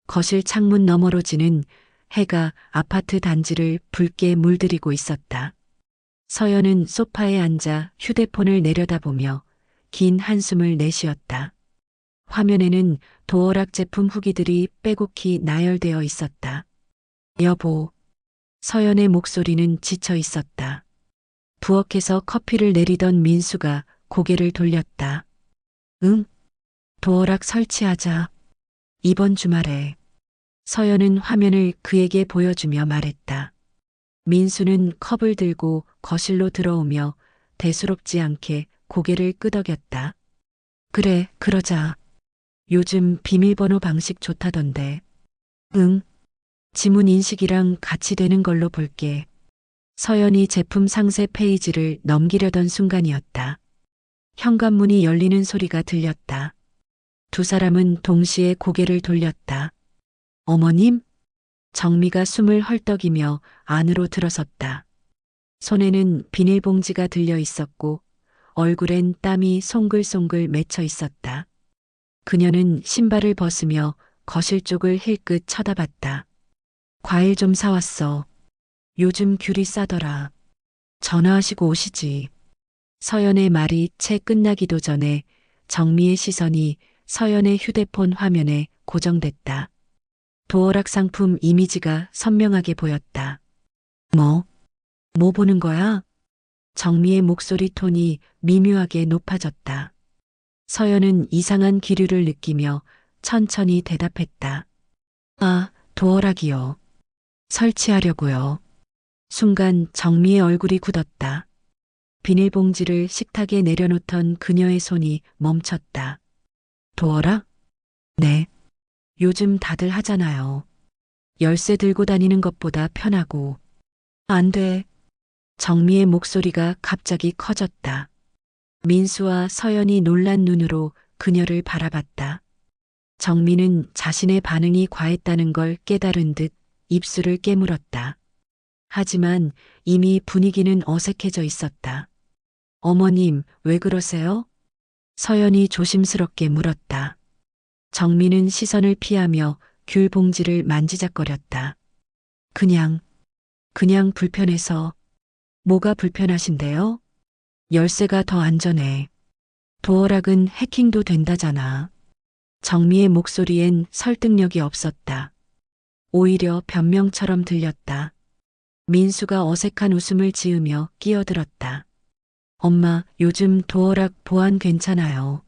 거실 창문 너머로 지는 해가 아파트 단지를 붉게 물들이고 있었다. 서연은 소파에 앉아 휴대폰을 내려다보며 긴 한숨을 내쉬었다. 화면에는 도어락 제품 후기들이 빼곡히 나열되어 있었다. 여보. 서연의 목소리는 지쳐 있었다. 부엌에서 커피를 내리던 민수가 고개를 돌렸다. 응? 도어락 설치하자. 이번 주말에. 서연은 화면을 그에게 보여주며 말했다. 민수는 컵을 들고 거실로 들어오며 대수롭지 않게 고개를 끄덕였다. 그래, 그러자. 요즘 비밀번호 방식 좋다던데. 응. 지문 인식이랑 같이 되는 걸로 볼게. 서연이 제품 상세 페이지를 넘기려던 순간이었다. 현관문이 열리는 소리가 들렸다. 두 사람은 동시에 고개를 돌렸다. 어머님? 정미가 숨을 헐떡이며 안으로 들어섰다. 손에는 비닐봉지가 들려 있었고 얼굴엔 땀이 송글송글 맺혀 있었다. 그녀는 신발을 벗으며 거실 쪽을 힐끗 쳐다봤다. 과일 좀 사왔어. 요즘 귤이 싸더라. 전화하시고 오시지. 서연의 말이 채 끝나기도 전에 정미의 시선이 서연의 휴대폰 화면에 고정됐다. 도어락 상품 이미지가 선명하게 보였다. 뭐 보는 거야? 정미의 목소리 톤이 미묘하게 높아졌다. 서연은 이상한 기류를 느끼며 천천히 대답했다. 아, 도어락이요. 설치하려고요. 순간 정미의 얼굴이 굳었다. 비닐봉지를 식탁에 내려놓던 그녀의 손이 멈췄다. 도어락? 네. 요즘 다들 하잖아요. 열쇠 들고 다니는 것보다 편하고. 안 돼. 정미의 목소리가 갑자기 커졌다. 민수와 서연이 놀란 눈으로 그녀를 바라봤다. 정미는 자신의 반응이 과했다는 걸 깨달은 듯 입술을 깨물었다. 하지만 이미 분위기는 어색해져 있었다. 어머님, 왜 그러세요? 서연이 조심스럽게 물었다. 정미는 시선을 피하며 귤 봉지를 만지작거렸다. 그냥 불편해서. 뭐가 불편하신데요? 열쇠가 더 안전해. 도어락은 해킹도 된다잖아. 정미의 목소리엔 설득력이 없었다. 오히려 변명처럼 들렸다. 민수가 어색한 웃음을 지으며 끼어들었다. 엄마, 요즘 도어락 보안 괜찮아요.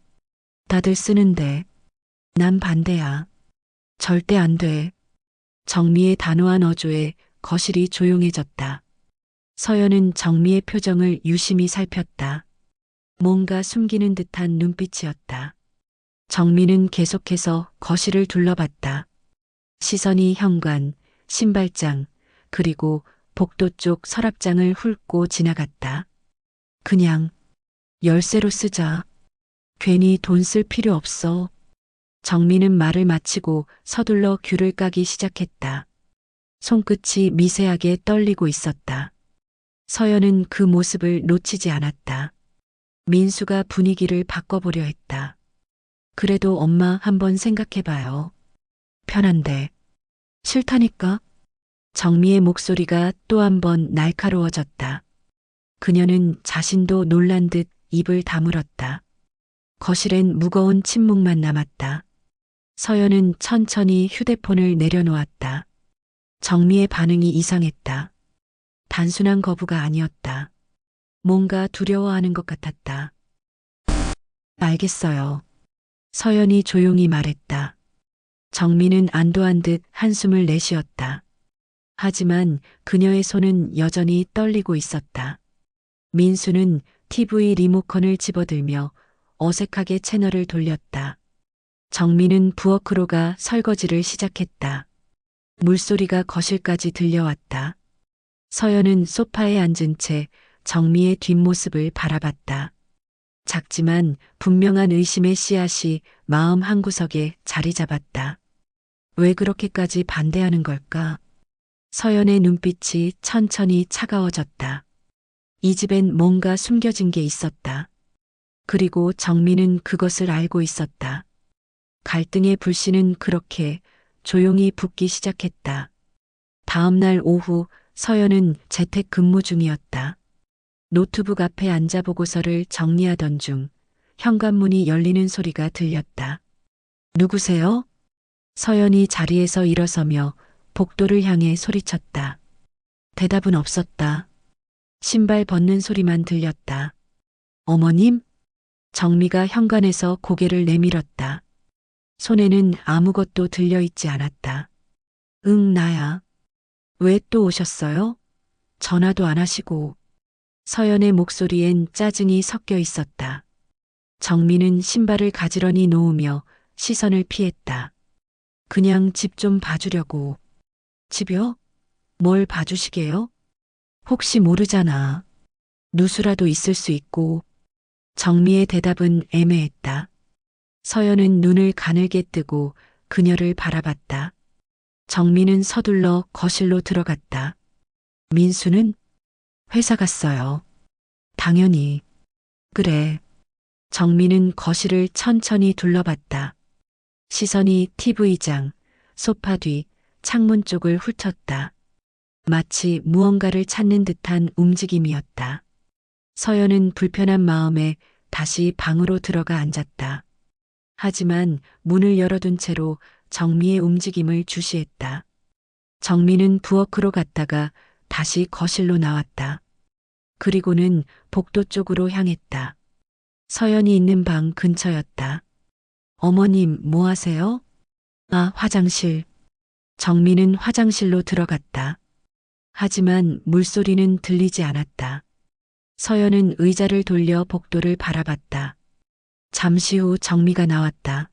다들 쓰는데. 난 반대야. 절대 안 돼. 정미의 단호한 어조에 거실이 조용해졌다. 서연은 정미의 표정을 유심히 살폈다. 뭔가 숨기는 듯한 눈빛이었다. 정미는 계속해서 거실을 둘러봤다. 시선이 현관, 신발장, 그리고 복도 쪽 서랍장을 훑고 지나갔다. 그냥 열쇠로 쓰자. 괜히 돈 쓸 필요 없어. 정미는 말을 마치고 서둘러 귤을 까기 시작했다. 손끝이 미세하게 떨리고 있었다. 서연은 그 모습을 놓치지 않았다. 민수가 분위기를 바꿔보려 했다. 그래도 엄마 한번 생각해봐요. 편한데. 싫다니까. 정미의 목소리가 또 한 번 날카로워졌다. 그녀는 자신도 놀란 듯 입을 다물었다. 거실엔 무거운 침묵만 남았다. 서연은 천천히 휴대폰을 내려놓았다. 정미의 반응이 이상했다. 단순한 거부가 아니었다. 뭔가 두려워하는 것 같았다. 알겠어요. 서연이 조용히 말했다. 정미는 안도한 듯 한숨을 내쉬었다. 하지만 그녀의 손은 여전히 떨리고 있었다. 민수는 TV 리모컨을 집어들며 어색하게 채널을 돌렸다. 정미는 부엌으로 가 설거지를 시작했다. 물소리가 거실까지 들려왔다. 서연은 소파에 앉은 채 정미의 뒷모습을 바라봤다. 작지만 분명한 의심의 씨앗이 마음 한구석에 자리 잡았다. 왜 그렇게까지 반대하는 걸까? 서연의 눈빛이 천천히 차가워졌다. 이 집엔 뭔가 숨겨진 게 있었다. 그리고 정미는 그것을 알고 있었다. 갈등의 불씨는 그렇게 조용히 붓기 시작했다. 다음 날 오후 서연은 재택 근무 중이었다. 노트북 앞에 앉아 보고서를 정리하던 중 현관문이 열리는 소리가 들렸다. 누구세요? 서연이 자리에서 일어서며 복도를 향해 소리쳤다. 대답은 없었다. 신발 벗는 소리만 들렸다. 어머님? 정미가 현관에서 고개를 내밀었다. 손에는 아무것도 들려있지 않았다. 응, 나야. 왜 또 오셨어요? 전화도 안 하시고. 서연의 목소리엔 짜증이 섞여 있었다. 정미는 신발을 가지런히 놓으며 시선을 피했다. 그냥 집 좀 봐주려고. 집이요? 뭘 봐주시게요? 혹시 모르잖아. 누수라도 있을 수 있고. 정미의 대답은 애매했다. 서연은 눈을 가늘게 뜨고 그녀를 바라봤다. 정미는 서둘러 거실로 들어갔다. 민수는? 회사 갔어요. 당연히. 그래. 정미는 거실을 천천히 둘러봤다. 시선이 TV장, 소파 뒤, 창문 쪽을 훑었다. 마치 무언가를 찾는 듯한 움직임이었다. 서연은 불편한 마음에 다시 방으로 들어가 앉았다. 하지만 문을 열어둔 채로 정미의 움직임을 주시했다. 정미는 부엌으로 갔다가 다시 거실로 나왔다. 그리고는 복도 쪽으로 향했다. 서연이 있는 방 근처였다. 어머님, 뭐 하세요? 아, 화장실. 정미는 화장실로 들어갔다. 하지만 물소리는 들리지 않았다. 서연은 의자를 돌려 복도를 바라봤다. 잠시 후 정미가 나왔다.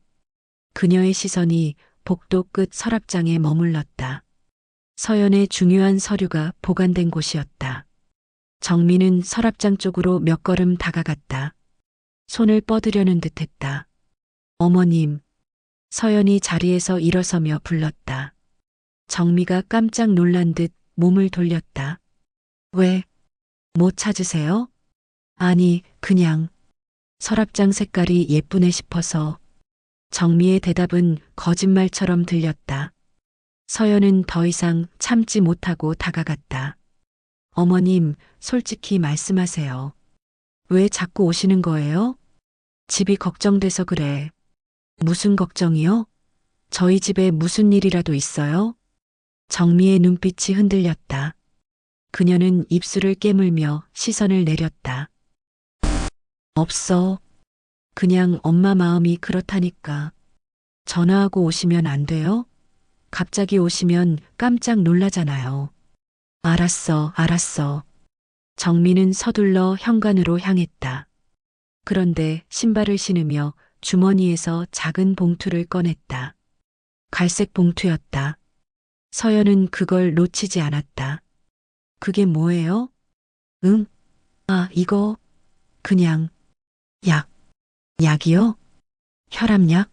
그녀의 시선이 복도 끝 서랍장에 머물렀다. 서연의 중요한 서류가 보관된 곳이었다. 정미는 서랍장 쪽으로 몇 걸음 다가갔다. 손을 뻗으려는 듯했다. 어머님. 서연이 자리에서 일어서며 불렀다. 정미가 깜짝 놀란 듯 몸을 돌렸다. 왜? 뭐 찾으세요? 아니, 그냥 서랍장 색깔이 예쁘네 싶어서. 정미의 대답은 거짓말처럼 들렸다. 서연은 더 이상 참지 못하고 다가갔다. 어머님, 솔직히 말씀하세요. 왜 자꾸 오시는 거예요? 집이 걱정돼서 그래. 무슨 걱정이요? 저희 집에 무슨 일이라도 있어요? 정미의 눈빛이 흔들렸다. 그녀는 입술을 깨물며 시선을 내렸다. 없어. 그냥 엄마 마음이 그렇다니까. 전화하고 오시면 안 돼요? 갑자기 오시면 깜짝 놀라잖아요. 알았어, 알았어. 정미는 서둘러 현관으로 향했다. 그런데 신발을 신으며 주머니에서 작은 봉투를 꺼냈다. 갈색 봉투였다. 서연은 그걸 놓치지 않았다. 그게 뭐예요? 응? 아, 이거 그냥 약. 약이요? 혈압약?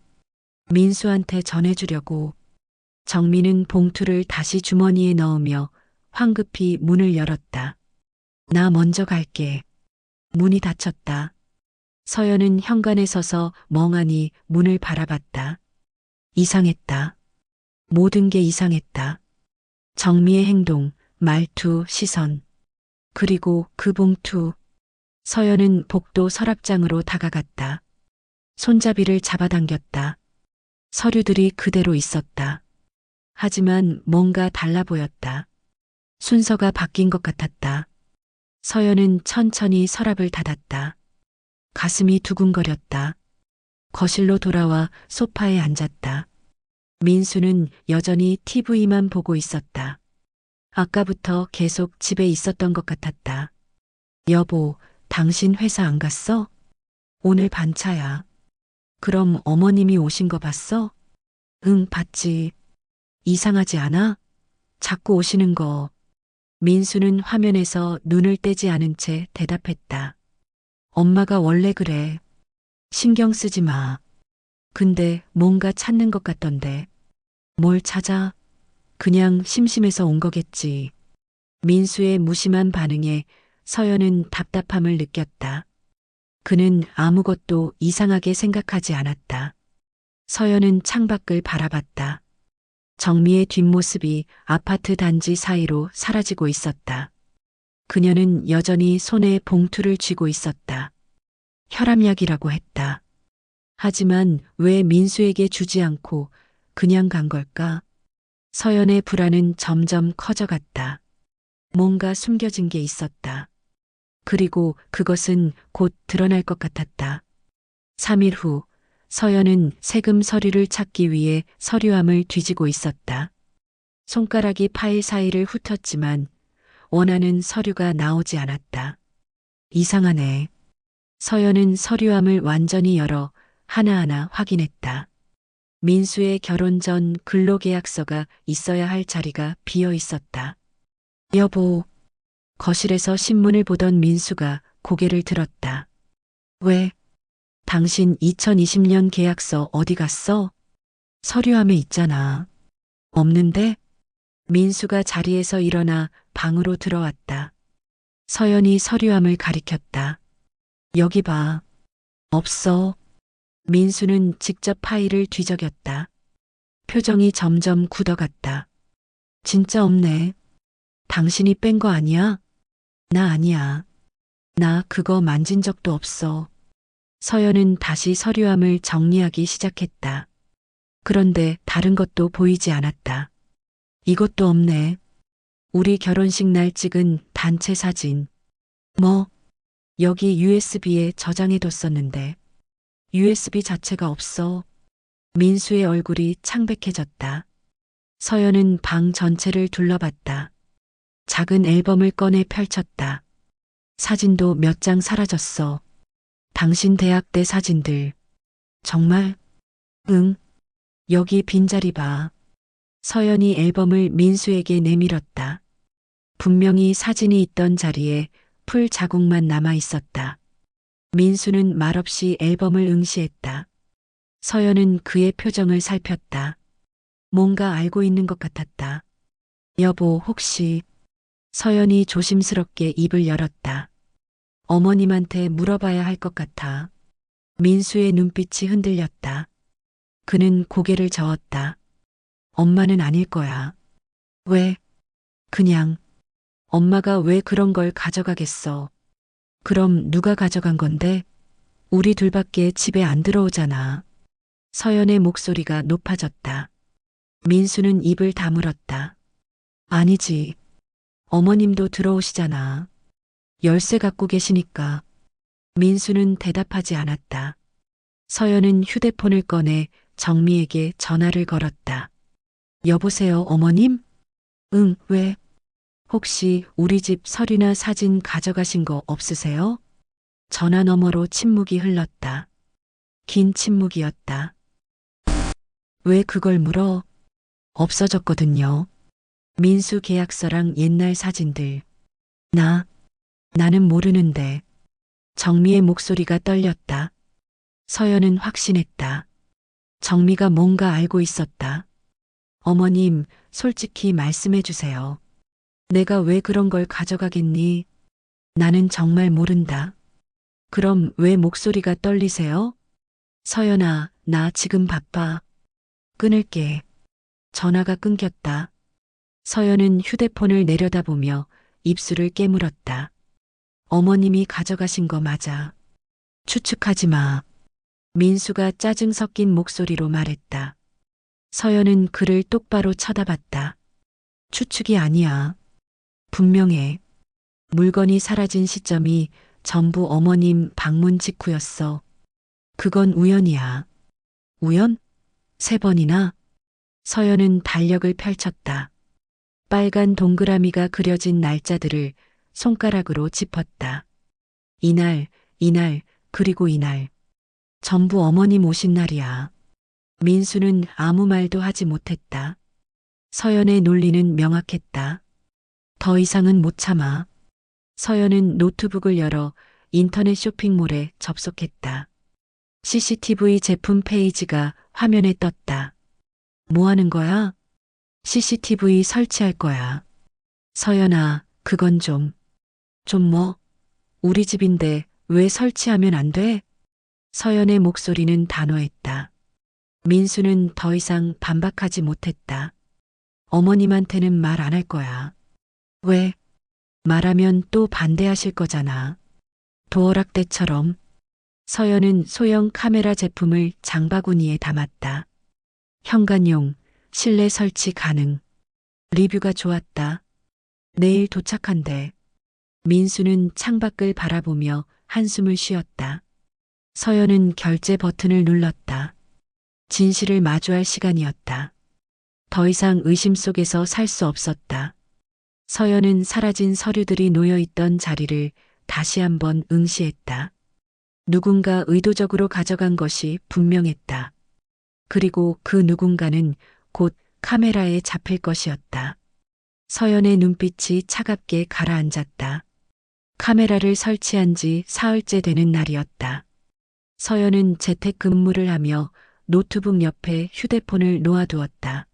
민수한테 전해주려고. 정미는 봉투를 다시 주머니에 넣으며 황급히 문을 열었다. 나 먼저 갈게. 문이 닫혔다. 서연은 현관에 서서 멍하니 문을 바라봤다. 이상했다. 모든 게 이상했다. 정미의 행동, 말투, 시선. 그리고 그 봉투. 서연은 복도 서랍장으로 다가갔다. 손잡이를 잡아당겼다. 서류들이 그대로 있었다. 하지만 뭔가 달라 보였다. 순서가 바뀐 것 같았다. 서연은 천천히 서랍을 닫았다. 가슴이 두근거렸다. 거실로 돌아와 소파에 앉았다. 민수는 여전히 TV만 보고 있었다. 아까부터 계속 집에 있었던 것 같았다. 여보, 당신 회사 안 갔어? 오늘 반차야. 그럼 어머님이 오신 거 봤어? 응, 봤지. 이상하지 않아? 자꾸 오시는 거. 민수는 화면에서 눈을 떼지 않은 채 대답했다. 엄마가 원래 그래. 신경 쓰지 마. 근데 뭔가 찾는 것 같던데. 뭘 찾아? 그냥 심심해서 온 거겠지. 민수의 무심한 반응에 서연은 답답함을 느꼈다. 그는 아무것도 이상하게 생각하지 않았다. 서연은 창밖을 바라봤다. 정미의 뒷모습이 아파트 단지 사이로 사라지고 있었다. 그녀는 여전히 손에 봉투를 쥐고 있었다. 혈압약이라고 했다. 하지만 왜 민수에게 주지 않고 그냥 간 걸까? 서연의 불안은 점점 커져갔다. 뭔가 숨겨진 게 있었다. 그리고 그것은 곧 드러날 것 같았다. 3일 후 서연은 세금 서류를 찾기 위해 서류함을 뒤지고 있었다. 손가락이 파일 사이를 훑었지만 원하는 서류가 나오지 않았다. 이상하네. 서연은 서류함을 완전히 열어 하나하나 확인했다. 민수의 결혼 전 근로계약서가 있어야 할 자리가 비어 있었다. 여보, 거실에서 신문을 보던 민수가 고개를 들었다. 왜? 당신 2020년 계약서 어디 갔어? 서류함에 있잖아. 없는데? 민수가 자리에서 일어나 방으로 들어왔다. 서연이 서류함을 가리켰다. 여기 봐. 없어. 민수는 직접 파일을 뒤적였다. 표정이 점점 굳어갔다. 진짜 없네. 당신이 뺀 거 아니야? 나 아니야. 나 그거 만진 적도 없어. 서연은 다시 서류함을 정리하기 시작했다. 그런데 다른 것도 보이지 않았다. 이것도 없네. 우리 결혼식 날 찍은 단체 사진. 뭐? 여기 USB에 저장해뒀었는데. USB 자체가 없어. 민수의 얼굴이 창백해졌다. 서연은 방 전체를 둘러봤다. 작은 앨범을 꺼내 펼쳤다. 사진도 몇 장 사라졌어. 당신 대학 때 사진들. 정말? 응. 여기 빈자리 봐. 서연이 앨범을 민수에게 내밀었다. 분명히 사진이 있던 자리에 풀 자국만 남아 있었다. 민수는 말없이 앨범을 응시했다. 서연은 그의 표정을 살폈다. 뭔가 알고 있는 것 같았다. 여보, 혹시... 서연이 조심스럽게 입을 열었다. 어머님한테 물어봐야 할 것 같아. 민수의 눈빛이 흔들렸다. 그는 고개를 저었다. 엄마는 아닐 거야. 왜? 그냥. 엄마가 왜 그런 걸 가져가겠어. 그럼 누가 가져간 건데? 우리 둘밖에 집에 안 들어오잖아. 서연의 목소리가 높아졌다. 민수는 입을 다물었다. 아니지. 어머님도 들어오시잖아. 열쇠 갖고 계시니까. 민수는 대답하지 않았다. 서연은 휴대폰을 꺼내 정미에게 전화를 걸었다. 여보세요, 어머님? 응, 왜? 혹시 우리 집 서류나 사진 가져가신 거 없으세요? 전화 너머로 침묵이 흘렀다. 긴 침묵이었다. 왜 그걸 물어? 없어졌거든요. 민수 계약서랑 옛날 사진들. 나는 모르는데. 정미의 목소리가 떨렸다. 서연은 확신했다. 정미가 뭔가 알고 있었다. 어머님, 솔직히 말씀해 주세요. 내가 왜 그런 걸 가져가겠니? 나는 정말 모른다. 그럼 왜 목소리가 떨리세요? 서연아, 나 지금 바빠. 끊을게. 전화가 끊겼다. 서연은 휴대폰을 내려다보며 입술을 깨물었다. 어머님이 가져가신 거 맞아. 추측하지 마. 민수가 짜증 섞인 목소리로 말했다. 서연은 그를 똑바로 쳐다봤다. 추측이 아니야. 분명해. 물건이 사라진 시점이 전부 어머님 방문 직후였어. 그건 우연이야. 우연? 3번이나? 서연은 달력을 펼쳤다. 빨간 동그라미가 그려진 날짜들을 손가락으로 짚었다. 이날, 그리고 이날. 전부 어머님 오신 날이야. 민수는 아무 말도 하지 못했다. 서연의 논리는 명확했다. 더 이상은 못 참아. 서연은 노트북을 열어 인터넷 쇼핑몰에 접속했다. CCTV 제품 페이지가 화면에 떴다. 뭐 하는 거야? CCTV 설치할 거야. 서연아, 그건 좀 뭐? 우리 집인데 왜 설치하면 안 돼? 서연의 목소리는 단호했다. 민수는 더 이상 반박하지 못했다. 어머님한테는 말 안 할 거야. 왜? 말하면 또 반대하실 거잖아. 도어락 때처럼. 서연은 소형 카메라 제품을 장바구니에 담았다. 현관용, 실내 설치 가능. 리뷰가 좋았다. 내일 도착한대. 민수는 창밖을 바라보며 한숨을 쉬었다. 서연은 결제 버튼을 눌렀다. 진실을 마주할 시간이었다. 더 이상 의심 속에서 살 수 없었다. 서연은 사라진 서류들이 놓여있던 자리를 다시 한번 응시했다. 누군가 의도적으로 가져간 것이 분명했다. 그리고 그 누군가는 곧 카메라에 잡힐 것이었다. 서연의 눈빛이 차갑게 가라앉았다. 카메라를 설치한 지 사흘째 되는 날이었다. 서연은 재택근무를 하며 노트북 옆에 휴대폰을 놓아두었다.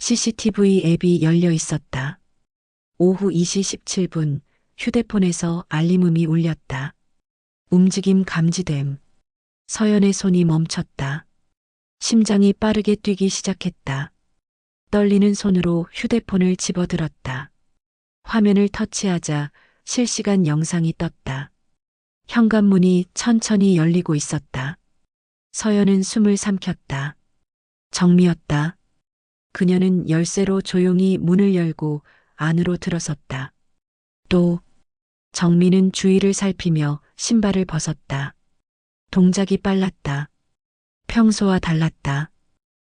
CCTV 앱이 열려 있었다. 오후 2시 17분 휴대폰에서 알림음이 울렸다. 움직임 감지됨. 서연의 손이 멈췄다. 심장이 빠르게 뛰기 시작했다. 떨리는 손으로 휴대폰을 집어들었다. 화면을 터치하자 실시간 영상이 떴다. 현관문이 천천히 열리고 있었다. 서연은 숨을 삼켰다. 정미였다. 그녀는 열쇠로 조용히 문을 열고 안으로 들어섰다. 또 정미는 주위를 살피며 신발을 벗었다. 동작이 빨랐다. 평소와 달랐다.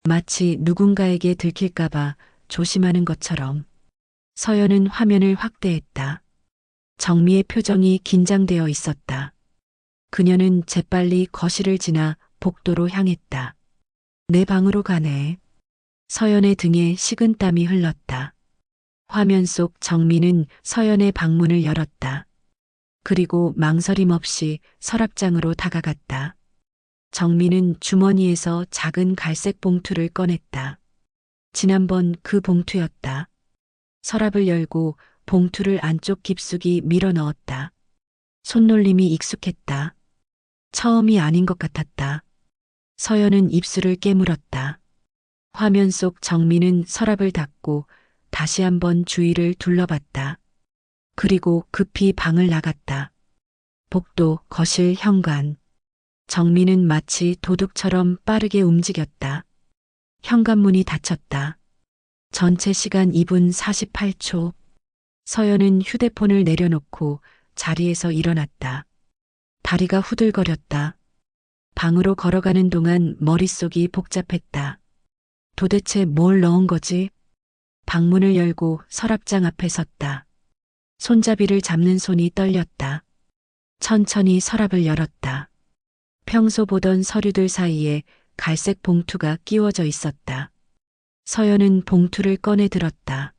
마치 누군가에게 들킬까봐 조심하는 것처럼. 서연은 화면을 확대했다. 정미의 표정이 긴장되어 있었다. 그녀는 재빨리 거실을 지나 복도로 향했다. 내 방으로 가네. 서연의 등에 식은땀이 흘렀다. 화면 속 정미는 서연의 방문을 열었다. 그리고 망설임 없이 서랍장으로 다가갔다. 정미는 주머니에서 작은 갈색 봉투를 꺼냈다. 지난번 그 봉투였다. 서랍을 열고 봉투를 안쪽 깊숙이 밀어 넣었다. 손놀림이 익숙했다. 처음이 아닌 것 같았다. 서연은 입술을 깨물었다. 화면 속 정미는 서랍을 닫고 다시 한번 주위를 둘러봤다. 그리고 급히 방을 나갔다. 복도, 거실, 현관. 정미는 마치 도둑처럼 빠르게 움직였다. 현관문이 닫혔다. 전체 시간 2분 48초. 서연은 휴대폰을 내려놓고 자리에서 일어났다. 다리가 후들거렸다. 방으로 걸어가는 동안 머릿속이 복잡했다. 도대체 뭘 넣은 거지? 방문을 열고 서랍장 앞에 섰다. 손잡이를 잡는 손이 떨렸다. 천천히 서랍을 열었다. 평소 보던 서류들 사이에 갈색 봉투가 끼워져 있었다. 서연은 봉투를 꺼내 들었다.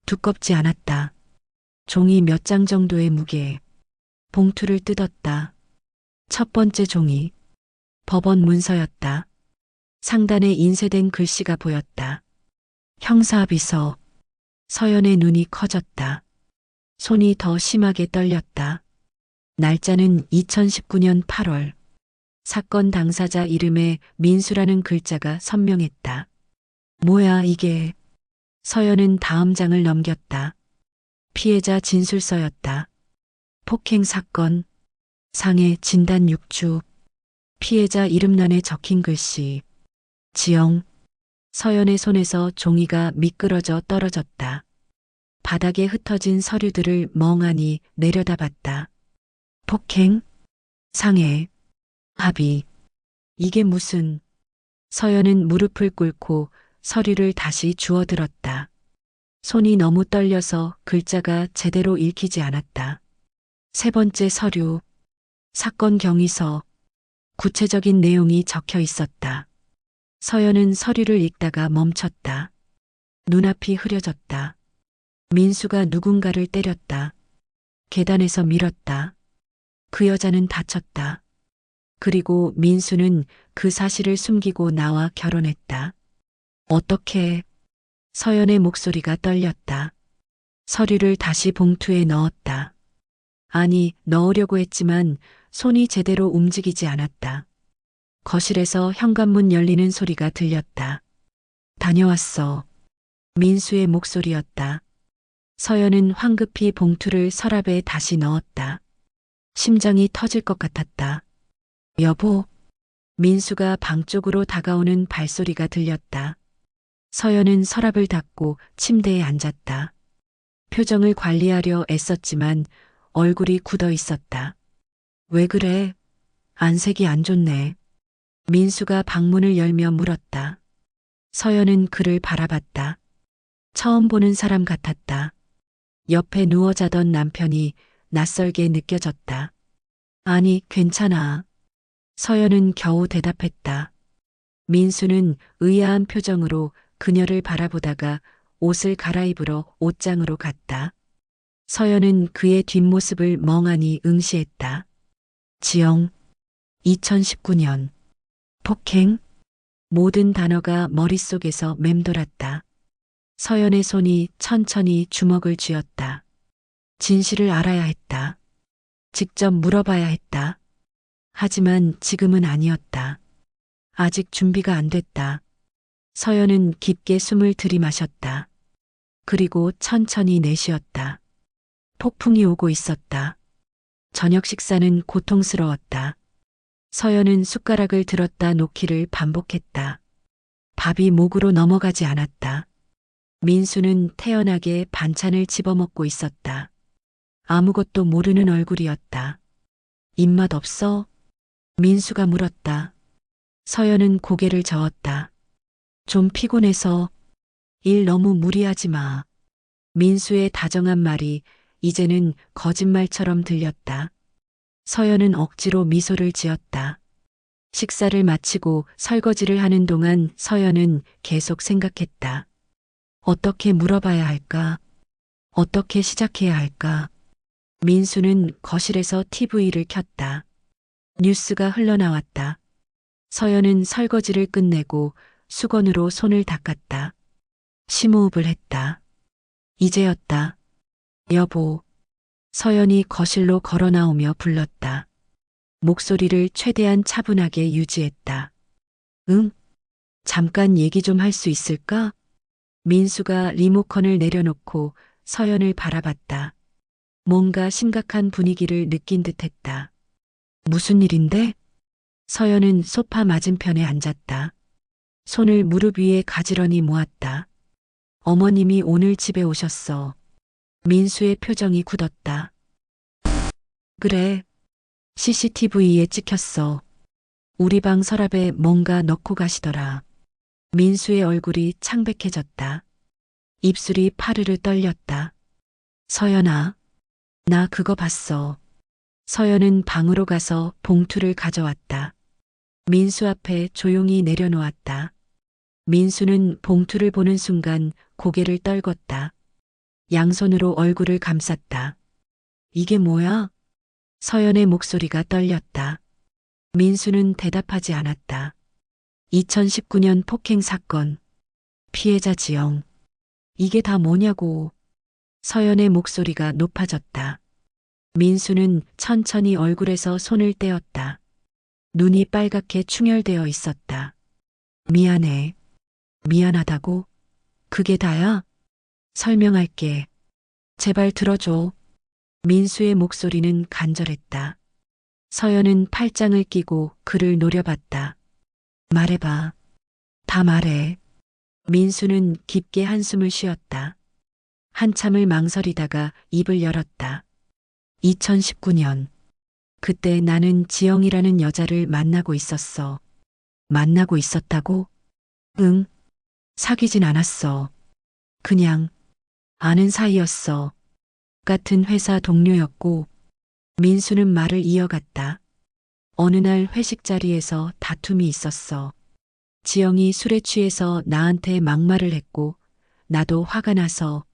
두껍지 않았다. 종이 몇 장 정도의 무게. 봉투를 뜯었다. 첫 번째 종이. 법원 문서였다. 상단에 인쇄된 글씨가 보였다. 형사비서. 서연의 눈이 커졌다. 손이 더 심하게 떨렸다. 날짜는 2019년 8월. 사건 당사자 이름에 민수라는 글자가 선명했다. 뭐야 이게. 서연은 다음 장을 넘겼다. 피해자 진술서였다. 폭행 사건. 상해 진단 6주. 피해자 이름란에 적힌 글씨. 지영. 서연의 손에서 종이가 미끄러져 떨어졌다. 바닥에 흩어진 서류들을 멍하니 내려다봤다. 폭행? 상해? 합의. 이게 무슨. 서연은 무릎을 꿇고 서류를 다시 주워들었다. 손이 너무 떨려서 글자가 제대로 읽히지 않았다. 세 번째 서류. 사건 경위서. 구체적인 내용이 적혀 있었다. 서연은 서류를 읽다가 멈췄다. 눈앞이 흐려졌다. 민수가 누군가를 때렸다. 계단에서 밀었다. 그 여자는 다쳤다. 그리고 민수는 그 사실을 숨기고 나와 결혼했다. 어떻게? 서연의 목소리가 떨렸다. 서류를 다시 봉투에 넣었다. 아니, 넣으려고 했지만 손이 제대로 움직이지 않았다. 거실에서 현관문 열리는 소리가 들렸다. 다녀왔어. 민수의 목소리였다. 서연은 황급히 봉투를 서랍에 다시 넣었다. 심장이 터질 것 같았다. 여보. 민수가 방 쪽으로 다가오는 발소리가 들렸다. 서연은 서랍을 닫고 침대에 앉았다. 표정을 관리하려 애썼지만 얼굴이 굳어 있었다. 왜 그래? 안색이 안 좋네. 민수가 방문을 열며 물었다. 서연은 그를 바라봤다. 처음 보는 사람 같았다. 옆에 누워 자던 남편이 낯설게 느껴졌다. 아니, 괜찮아. 서연은 겨우 대답했다. 민수는 의아한 표정으로 그녀를 바라보다가 옷을 갈아입으러 옷장으로 갔다. 서연은 그의 뒷모습을 멍하니 응시했다. 지영, 2019년. 폭행? 모든 단어가 머릿속에서 맴돌았다. 서연의 손이 천천히 주먹을 쥐었다. 진실을 알아야 했다. 직접 물어봐야 했다. 하지만 지금은 아니었다. 아직 준비가 안 됐다. 서연은 깊게 숨을 들이마셨다. 그리고 천천히 내쉬었다. 폭풍이 오고 있었다. 저녁 식사는 고통스러웠다. 서연은 숟가락을 들었다 놓기를 반복했다. 밥이 목으로 넘어가지 않았다. 민수는 태연하게 반찬을 집어먹고 있었다. 아무것도 모르는 얼굴이었다. 입맛 없어? 민수가 물었다. 서연은 고개를 저었다. 좀 피곤해서. 일 너무 무리하지 마. 민수의 다정한 말이 이제는 거짓말처럼 들렸다. 서연은 억지로 미소를 지었다. 식사를 마치고 설거지를 하는 동안 서연은 계속 생각했다. 어떻게 물어봐야 할까? 어떻게 시작해야 할까? 민수는 거실에서 TV를 켰다. 뉴스가 흘러나왔다. 서연은 설거지를 끝내고 수건으로 손을 닦았다. 심호흡을 했다. 이제였다. 여보. 서연이 거실로 걸어 나오며 불렀다. 목소리를 최대한 차분하게 유지했다. 응? 잠깐 얘기 좀 할 수 있을까? 민수가 리모컨을 내려놓고 서연을 바라봤다. 뭔가 심각한 분위기를 느낀 듯했다. 무슨 일인데? 서연은 소파 맞은편에 앉았다. 손을 무릎 위에 가지런히 모았다. 어머님이 오늘 집에 오셨어. 민수의 표정이 굳었다. 그래. CCTV에 찍혔어. 우리 방 서랍에 뭔가 넣고 가시더라. 민수의 얼굴이 창백해졌다. 입술이 파르르 떨렸다. 서연아, 나 그거 봤어. 서연은 방으로 가서 봉투를 가져왔다. 민수 앞에 조용히 내려놓았다. 민수는 봉투를 보는 순간 고개를 떨궜다. 양손으로 얼굴을 감쌌다. 이게 뭐야? 서연의 목소리가 떨렸다. 민수는 대답하지 않았다. 2019년 폭행 사건. 피해자 지영. 이게 다 뭐냐고. 서연의 목소리가 높아졌다. 민수는 천천히 얼굴에서 손을 떼었다. 눈이 빨갛게 충혈되어 있었다. 미안해. 미안하다고? 그게 다야? 설명할게. 제발 들어줘. 민수의 목소리는 간절했다. 서연은 팔짱을 끼고 그를 노려봤다. 말해봐. 다 말해. 민수는 깊게 한숨을 쉬었다. 한참을 망설이다가 입을 열었다. 2019년. 그때 나는 지영이라는 여자를 만나고 있었어. 만나고 있었다고? 응. 사귀진 않았어. 그냥 아는 사이였어. 같은 회사 동료였고. 민수는 말을 이어갔다. 어느 날 회식 자리에서 다툼이 있었어. 지영이 술에 취해서 나한테 막말을 했고 나도 화가 나서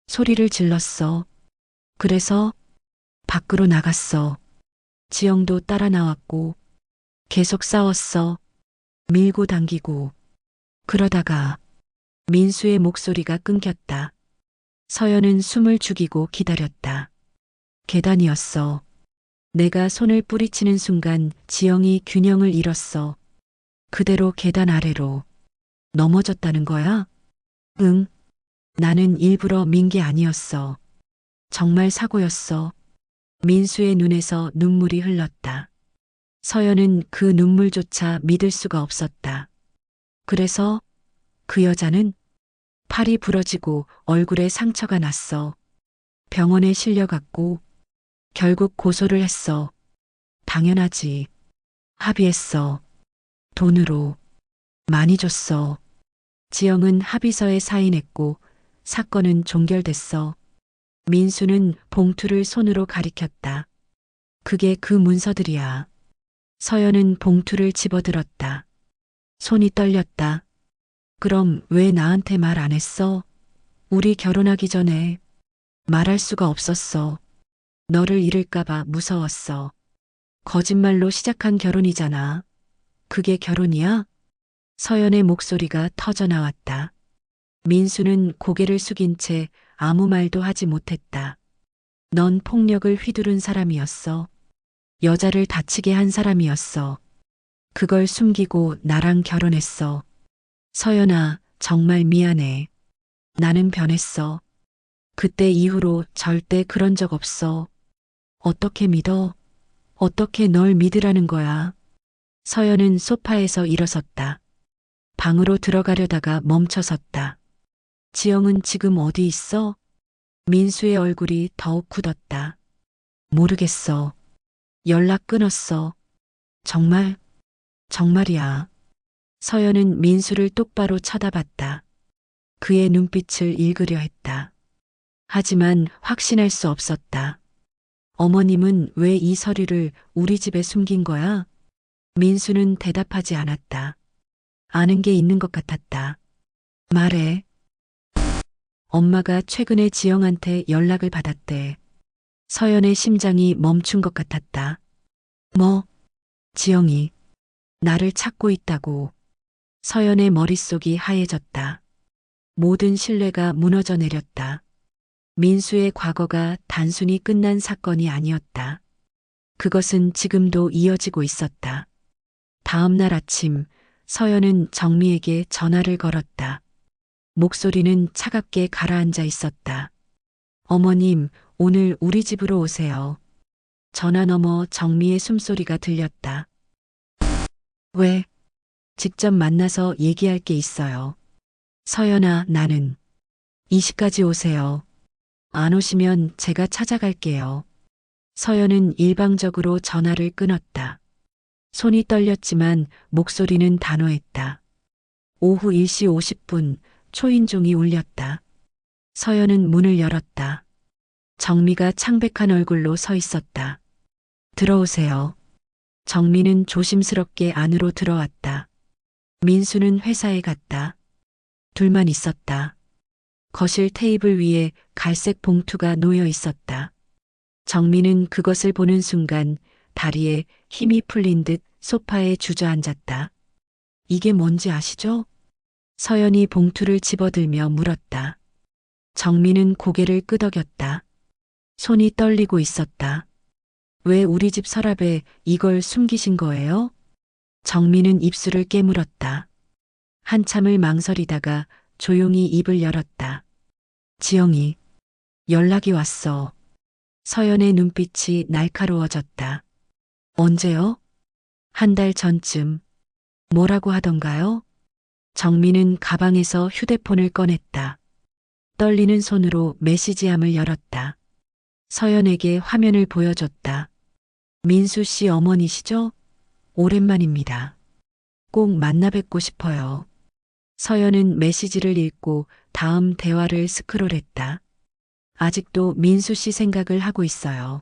소리를 질렀어. 그래서 밖으로 나갔어. 지영도 따라 나왔고 계속 싸웠어. 밀고 당기고. 그러다가 민수의 목소리가 끊겼다. 서연은 숨을 죽이고 기다렸다. 계단이었어. 내가 손을 뿌리치는 순간 지영이 균형을 잃었어. 그대로 계단 아래로 넘어졌다는 거야? 응. 나는 일부러 민 게 아니었어. 정말 사고였어. 민수의 눈에서 눈물이 흘렀다. 서연은 그 눈물조차 믿을 수가 없었다. 그래서 그 여자는 팔이 부러지고 얼굴에 상처가 났어. 병원에 실려갔고 결국 고소를 했어. 당연하지. 합의했어. 돈으로 많이 줬어. 지영은 합의서에 사인했고 사건은 종결됐어. 민수는 봉투를 손으로 가리켰다. 그게 그 문서들이야. 서연은 봉투를 집어들었다. 손이 떨렸다. 그럼 왜 나한테 말 안 했어? 우리 결혼하기 전에 말할 수가 없었어. 너를 잃을까봐 무서웠어. 거짓말로 시작한 결혼이잖아. 그게 결혼이야? 서연의 목소리가 터져 나왔다. 민수는 고개를 숙인 채 아무 말도 하지 못했다. 넌 폭력을 휘두른 사람이었어. 여자를 다치게 한 사람이었어. 그걸 숨기고 나랑 결혼했어. 서연아, 정말 미안해. 나는 변했어. 그때 이후로 절대 그런 적 없어. 어떻게 믿어? 어떻게 널 믿으라는 거야? 서연은 소파에서 일어섰다. 방으로 들어가려다가 멈춰섰다. 지영은 지금 어디 있어? 민수의 얼굴이 더욱 굳었다. 모르겠어. 연락 끊었어. 정말? 정말이야. 서연은 민수를 똑바로 쳐다봤다. 그의 눈빛을 읽으려 했다. 하지만 확신할 수 없었다. 어머님은 왜 이 서류를 우리 집에 숨긴 거야? 민수는 대답하지 않았다. 아는 게 있는 것 같았다. 말해. 엄마가 최근에 지영한테 연락을 받았대. 서연의 심장이 멈춘 것 같았다. 뭐? 지영이 나를 찾고 있다고. 서연의 머릿속이 하얘졌다. 모든 신뢰가 무너져 내렸다. 민수의 과거가 단순히 끝난 사건이 아니었다. 그것은 지금도 이어지고 있었다. 다음 날 아침, 서연은 정미에게 전화를 걸었다. 목소리는 차갑게 가라앉아 있었다. 어머님, 오늘 우리 집으로 오세요. 전화 너머 정미의 숨소리가 들렸다. 왜? 직접 만나서 얘기할 게 있어요. 서연아, 나는 2시까지 오세요. 안 오시면 제가 찾아갈게요. 서연은 일방적으로 전화를 끊었다. 손이 떨렸지만 목소리는 단호했다. 오후 1시 50분 초인종이 울렸다. 서연은 문을 열었다. 정미가 창백한 얼굴로 서 있었다. 들어오세요. 정미는 조심스럽게 안으로 들어왔다. 민수는 회사에 갔다. 둘만 있었다. 거실 테이블 위에 갈색 봉투가 놓여 있었다. 정미는 그것을 보는 순간 다리에 힘이 풀린 듯 소파에 주저앉았다. 이게 뭔지 아시죠? 서연이 봉투를 집어들며 물었다. 정미는 고개를 끄덕였다. 손이 떨리고 있었다. 왜 우리 집 서랍에 이걸 숨기신 거예요? 정미는 입술을 깨물었다. 한참을 망설이다가 조용히 입을 열었다. 지영이 연락이 왔어. 서연의 눈빛이 날카로워졌다. 언제요? 한 달 전쯤. 뭐라고 하던가요? 정미는 가방에서 휴대폰을 꺼냈다. 떨리는 손으로 메시지함을 열었다. 서연에게 화면을 보여줬다. 민수 씨 어머니시죠? 오랜만입니다. 꼭 만나 뵙고 싶어요. 서연은 메시지를 읽고 다음 대화를 스크롤했다. 아직도 민수 씨 생각을 하고 있어요.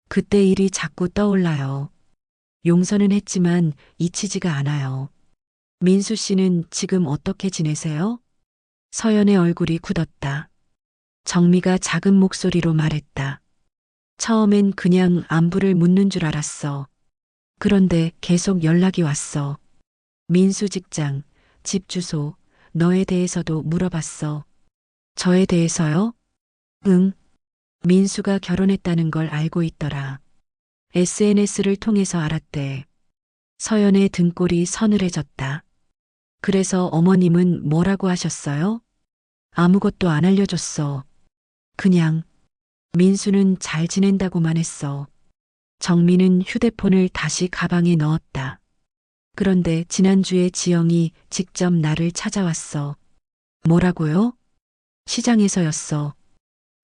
그때 일이 자꾸 떠올라요. 용서는 했지만 잊히지가 않아요. 민수 씨는 지금 어떻게 지내세요? 서연의 얼굴이 굳었다. 정미가 작은 목소리로 말했다. 처음엔 그냥 안부를 묻는 줄 알았어. 그런데 계속 연락이 왔어. 민수 직장, 집 주소, 너에 대해서도 물어봤어. 저에 대해서요? 응. 민수가 결혼했다는 걸 알고 있더라. SNS를 통해서 알았대. 서연의 등골이 서늘해졌다. 그래서 어머님은 뭐라고 하셨어요? 아무것도 안 알려줬어. 그냥 민수는 잘 지낸다고만 했어. 정민은 휴대폰을 다시 가방에 넣었다. 그런데 지난주에 지영이 직접 나를 찾아왔어. 뭐라고요? 시장에서였어.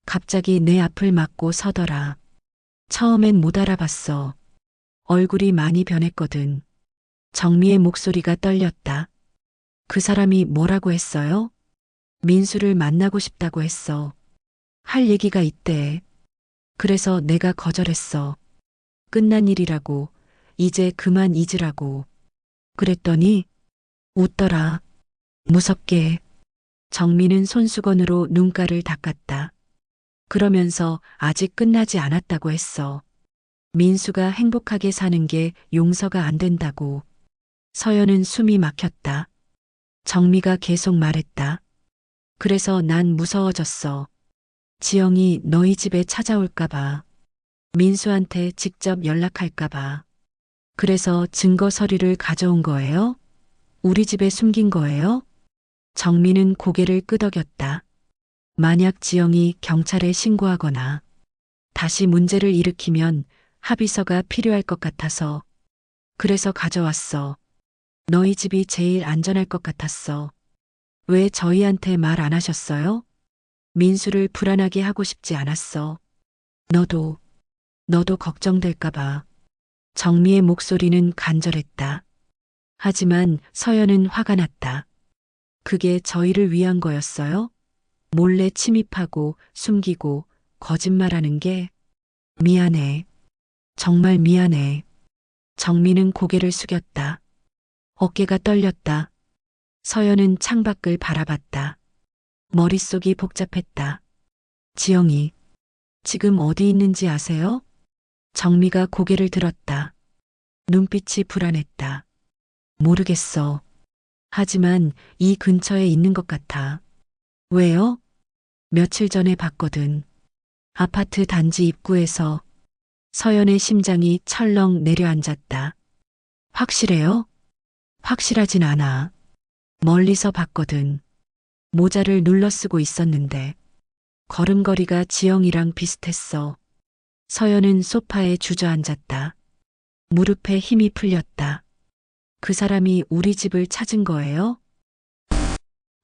갑자기 내 앞을 막고 서더라. 처음엔 못 알아봤어. 얼굴이 많이 변했거든. 정미의 목소리가 떨렸다. 그 사람이 뭐라고 했어요? 민수를 만나고 싶다고 했어. 할 얘기가 있대. 그래서 내가 거절했어. 끝난 일이라고, 이제 그만 잊으라고. 그랬더니 웃더라. 무섭게. 정민은 손수건으로 눈가를 닦았다. 그러면서 아직 끝나지 않았다고 했어. 민수가 행복하게 사는 게 용서가 안 된다고. 서연은 숨이 막혔다. 정미가 계속 말했다. 그래서 난 무서워졌어. 지영이 너희 집에 찾아올까봐. 민수한테 직접 연락할까봐. 그래서 증거 서류를 가져온 거예요? 우리 집에 숨긴 거예요? 정민은 고개를 끄덕였다. 만약 지영이 경찰에 신고하거나 다시 문제를 일으키면 합의서가 필요할 것 같아서. 그래서 가져왔어. 너희 집이 제일 안전할 것 같았어. 왜 저희한테 말 안 하셨어요? 민수를 불안하게 하고 싶지 않았어. 너도 걱정될까봐. 정미의 목소리는 간절했다. 하지만 서연은 화가 났다. 그게 저희를 위한 거였어요? 몰래 침입하고 숨기고 거짓말하는 게. 미안해. 정말 미안해. 정미는 고개를 숙였다. 어깨가 떨렸다. 서연은 창밖을 바라봤다. 머릿속이 복잡했다. 지영이 지금 어디 있는지 아세요? 정미가 고개를 들었다. 눈빛이 불안했다. 모르겠어. 하지만 이 근처에 있는 것 같아. 왜요? 며칠 전에 봤거든. 아파트 단지 입구에서. 서연의 심장이 철렁 내려앉았다. 확실해요? 확실하진 않아. 멀리서 봤거든. 모자를 눌러 쓰고 있었는데 걸음걸이가 지영이랑 비슷했어. 서연은 소파에 주저앉았다. 무릎에 힘이 풀렸다. 그 사람이 우리 집을 찾은 거예요?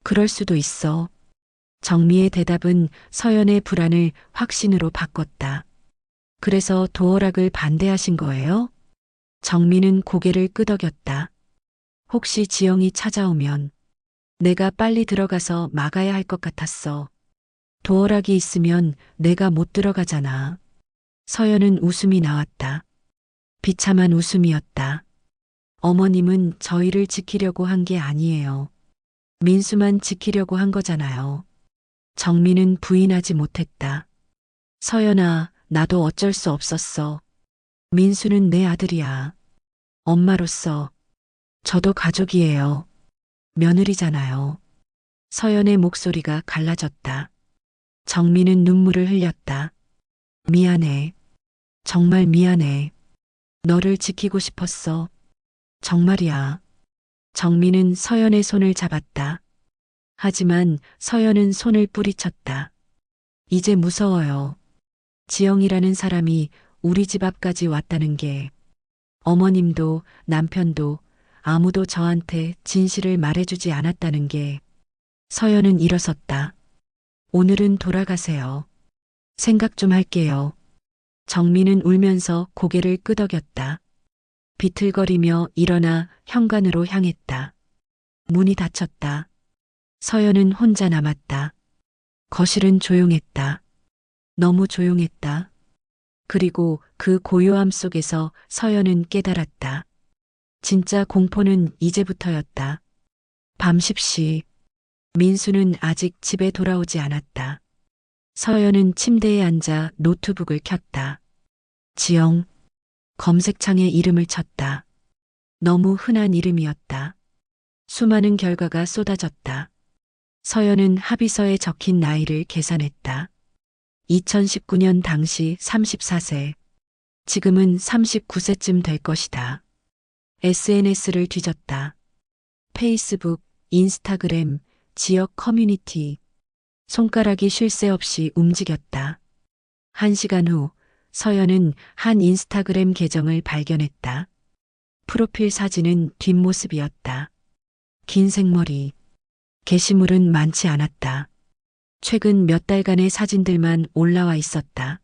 그럴 수도 있어. 정미의 대답은 서연의 불안을 확신으로 바꿨다. 그래서 도어락을 반대하신 거예요? 정미는 고개를 끄덕였다. 혹시 지영이 찾아오면 내가 빨리 들어가서 막아야 할 것 같았어. 도어락이 있으면 내가 못 들어가잖아. 서연은 웃음이 나왔다. 비참한 웃음이었다. 어머님은 저희를 지키려고 한 게 아니에요. 민수만 지키려고 한 거잖아요. 정민은 부인하지 못했다. 서연아, 나도 어쩔 수 없었어. 민수는 내 아들이야. 엄마로서 저도 가족이에요. 며느리잖아요. 서연의 목소리가 갈라졌다. 정민은 눈물을 흘렸다. 미안해. 정말 미안해. 너를 지키고 싶었어. 정말이야. 정민은 서연의 손을 잡았다. 하지만 서연은 손을 뿌리쳤다. 이제 무서워요. 지영이라는 사람이 우리 집 앞까지 왔다는 게. 어머님도 남편도 아무도 저한테 진실을 말해주지 않았다는 게. 서연은 일어섰다. 오늘은 돌아가세요. 생각 좀 할게요. 정민은 울면서 고개를 끄덕였다. 비틀거리며 일어나 현관으로 향했다. 문이 닫혔다. 서연은 혼자 남았다. 거실은 조용했다. 너무 조용했다. 그리고 그 고요함 속에서 서연은 깨달았다. 진짜 공포는 이제부터였다. 밤 10시. 민수는 아직 집에 돌아오지 않았다. 서연은 침대에 앉아 노트북을 켰다. 지영. 검색창에 이름을 쳤다. 너무 흔한 이름이었다. 수많은 결과가 쏟아졌다. 서연은 합의서에 적힌 나이를 계산했다. 2019년 당시 34세. 지금은 39세쯤 될 것이다. SNS를 뒤졌다. 페이스북, 인스타그램, 지역 커뮤니티, 손가락이 쉴 새 없이 움직였다. 1시간 후 서연은 한 인스타그램 계정을 발견했다. 프로필 사진은 뒷모습이었다. 긴 생머리. 게시물은 많지 않았다. 최근 몇 달간의 사진들만 올라와 있었다.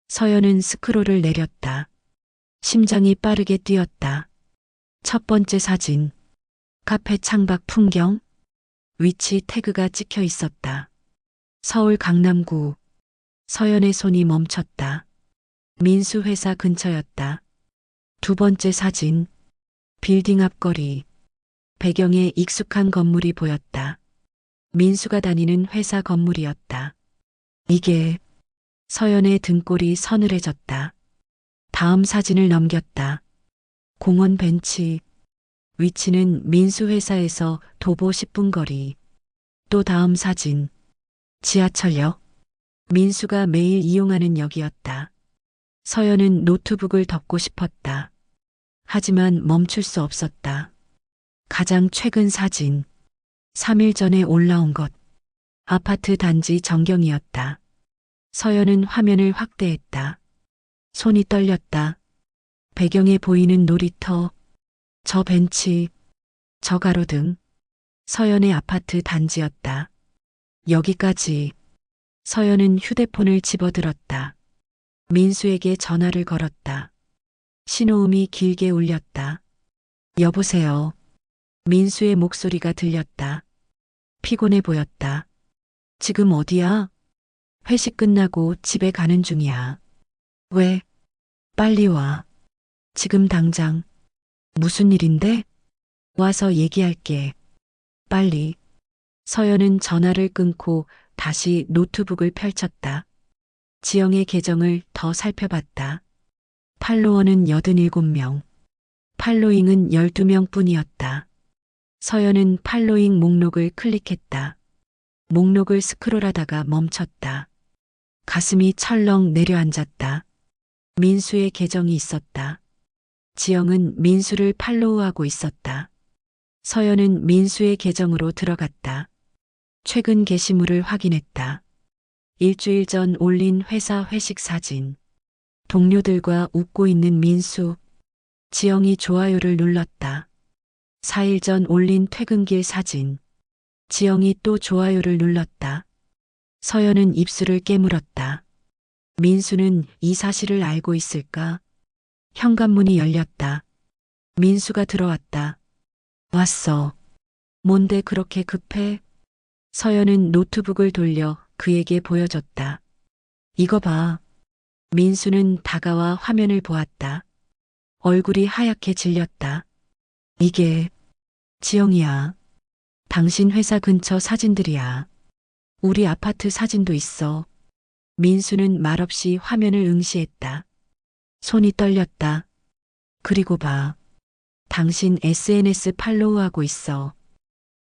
서연은 스크롤을 내렸다. 심장이 빠르게 뛰었다. 첫 번째 사진. 카페 창밖 풍경. 위치 태그가 찍혀 있었다. 서울 강남구. 서연의 손이 멈췄다. 민수 회사 근처였다. 두 번째 사진. 빌딩 앞거리. 배경에 익숙한 건물이 보였다. 민수가 다니는 회사 건물이었다. 이게 서연의 등골이 서늘해졌다. 다음 사진을 넘겼다. 공원 벤치. 위치는 민수 회사에서 도보 10분 거리. 또 다음 사진. 지하철역. 민수가 매일 이용하는 역이었다. 서연은 노트북을 덮고 싶었다. 하지만 멈출 수 없었다. 가장 최근 사진. 3일 전에 올라온 것. 아파트 단지 전경이었다. 서연은 화면을 확대했다. 손이 떨렸다. 배경에 보이는 놀이터, 저 벤치, 저 가로등. 서연의 아파트 단지였다. 여기까지. 서연은 휴대폰을 집어들었다. 민수에게 전화를 걸었다. 신호음이 길게 울렸다. 여보세요. 민수의 목소리가 들렸다. 피곤해 보였다. 지금 어디야? 회식 끝나고 집에 가는 중이야. 왜? 빨리 와. 지금 당장. 무슨 일인데? 와서 얘기할게. 빨리. 서연은 전화를 끊고 다시 노트북을 펼쳤다. 지영의 계정을 더 살펴봤다. 팔로워는 87명. 팔로잉은 12명 뿐이었다. 서연은 팔로잉 목록을 클릭했다. 목록을 스크롤하다가 멈췄다. 가슴이 철렁 내려앉았다. 민수의 계정이 있었다. 지영은 민수를 팔로우하고 있었다. 서연은 민수의 계정으로 들어갔다. 최근 게시물을 확인했다. 일주일 전 올린 회사 회식 사진. 동료들과 웃고 있는 민수. 지영이 좋아요를 눌렀다. 4일 전 올린 퇴근길 사진. 지영이 또 좋아요를 눌렀다. 서연은 입술을 깨물었다. 민수는 이 사실을 알고 있을까? 현관문이 열렸다. 민수가 들어왔다. 왔어. 뭔데 그렇게 급해? 서연은 노트북을 돌려 그에게 보여줬다. 이거 봐. 민수는 다가와 화면을 보았다. 얼굴이 하얗게 질렸다. 이게 지영이야. 당신 회사 근처 사진들이야. 우리 아파트 사진도 있어. 민수는 말없이 화면을 응시했다. 손이 떨렸다. 그리고 봐. 당신 SNS 팔로우하고 있어.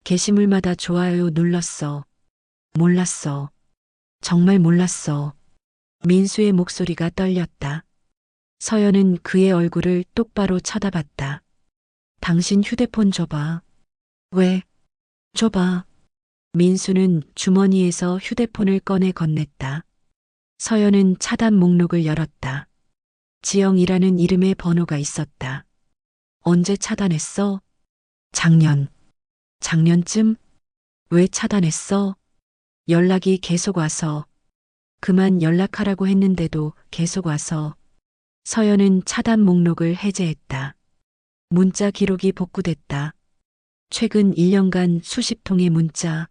게시물마다 좋아요 눌렀어. 몰랐어. 정말 몰랐어. 민수의 목소리가 떨렸다. 서연은 그의 얼굴을 똑바로 쳐다봤다. 당신 휴대폰 줘봐. 왜? 줘봐. 민수는 주머니에서 휴대폰을 꺼내 건넸다. 서연은 차단 목록을 열었다. 지영이라는 이름의 번호가 있었다. 언제 차단했어? 작년쯤? 왜 차단했어? 연락이 계속 와서. 그만 연락하라고 했는데도 계속 와서. 서연은 차단 목록을 해제했다. 문자 기록이 복구됐다. 최근 1년간 수십 통의 문자.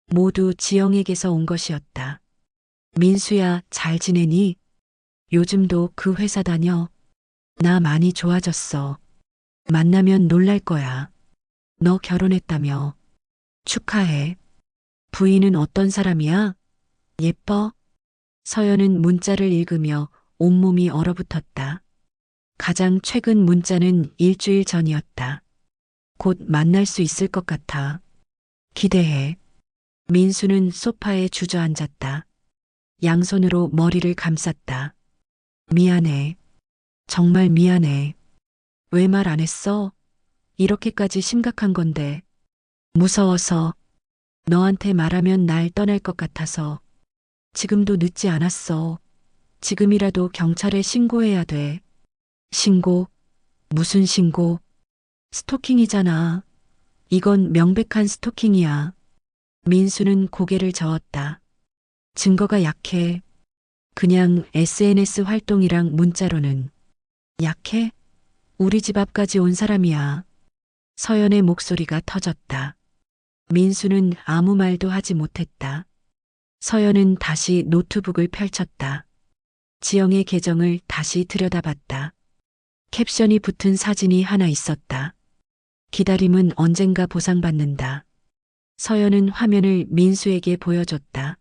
모두 지영에게서 온 것이었다. 민수야, 잘 지내니? 요즘도 그 회사 다녀? 나 많이 좋아졌어. 만나면 놀랄 거야. 너 결혼했다며. 축하해. 부인은 어떤 사람이야? 예뻐? 서연은 문자를 읽으며 온몸이 얼어붙었다. 가장 최근 문자는 일주일 전이었다. 곧 만날 수 있을 것 같아. 기대해. 민수는 소파에 주저앉았다. 양손으로 머리를 감쌌다. 미안해. 정말 미안해. 왜 말 안 했어? 이렇게까지 심각한 건데. 무서워서. 너한테 말하면 날 떠날 것 같아서 지금도 늦지 않았어. 지금이라도 경찰에 신고해야 돼. 신고? 무슨 신고? 스토킹이잖아. 이건 명백한 스토킹이야. 민수는 고개를 저었다. 증거가 약해. 그냥 SNS 활동이랑 문자로는. 약해? 우리 집 앞까지 온 사람이야. 서연의 목소리가 터졌다. 민수는 아무 말도 하지 못했다. 서연은 다시 노트북을 펼쳤다. 지영의 계정을 다시 들여다봤다. 캡션이 붙은 사진이 하나 있었다. 기다림은 언젠가 보상받는다. 서연은 화면을 민수에게 보여줬다.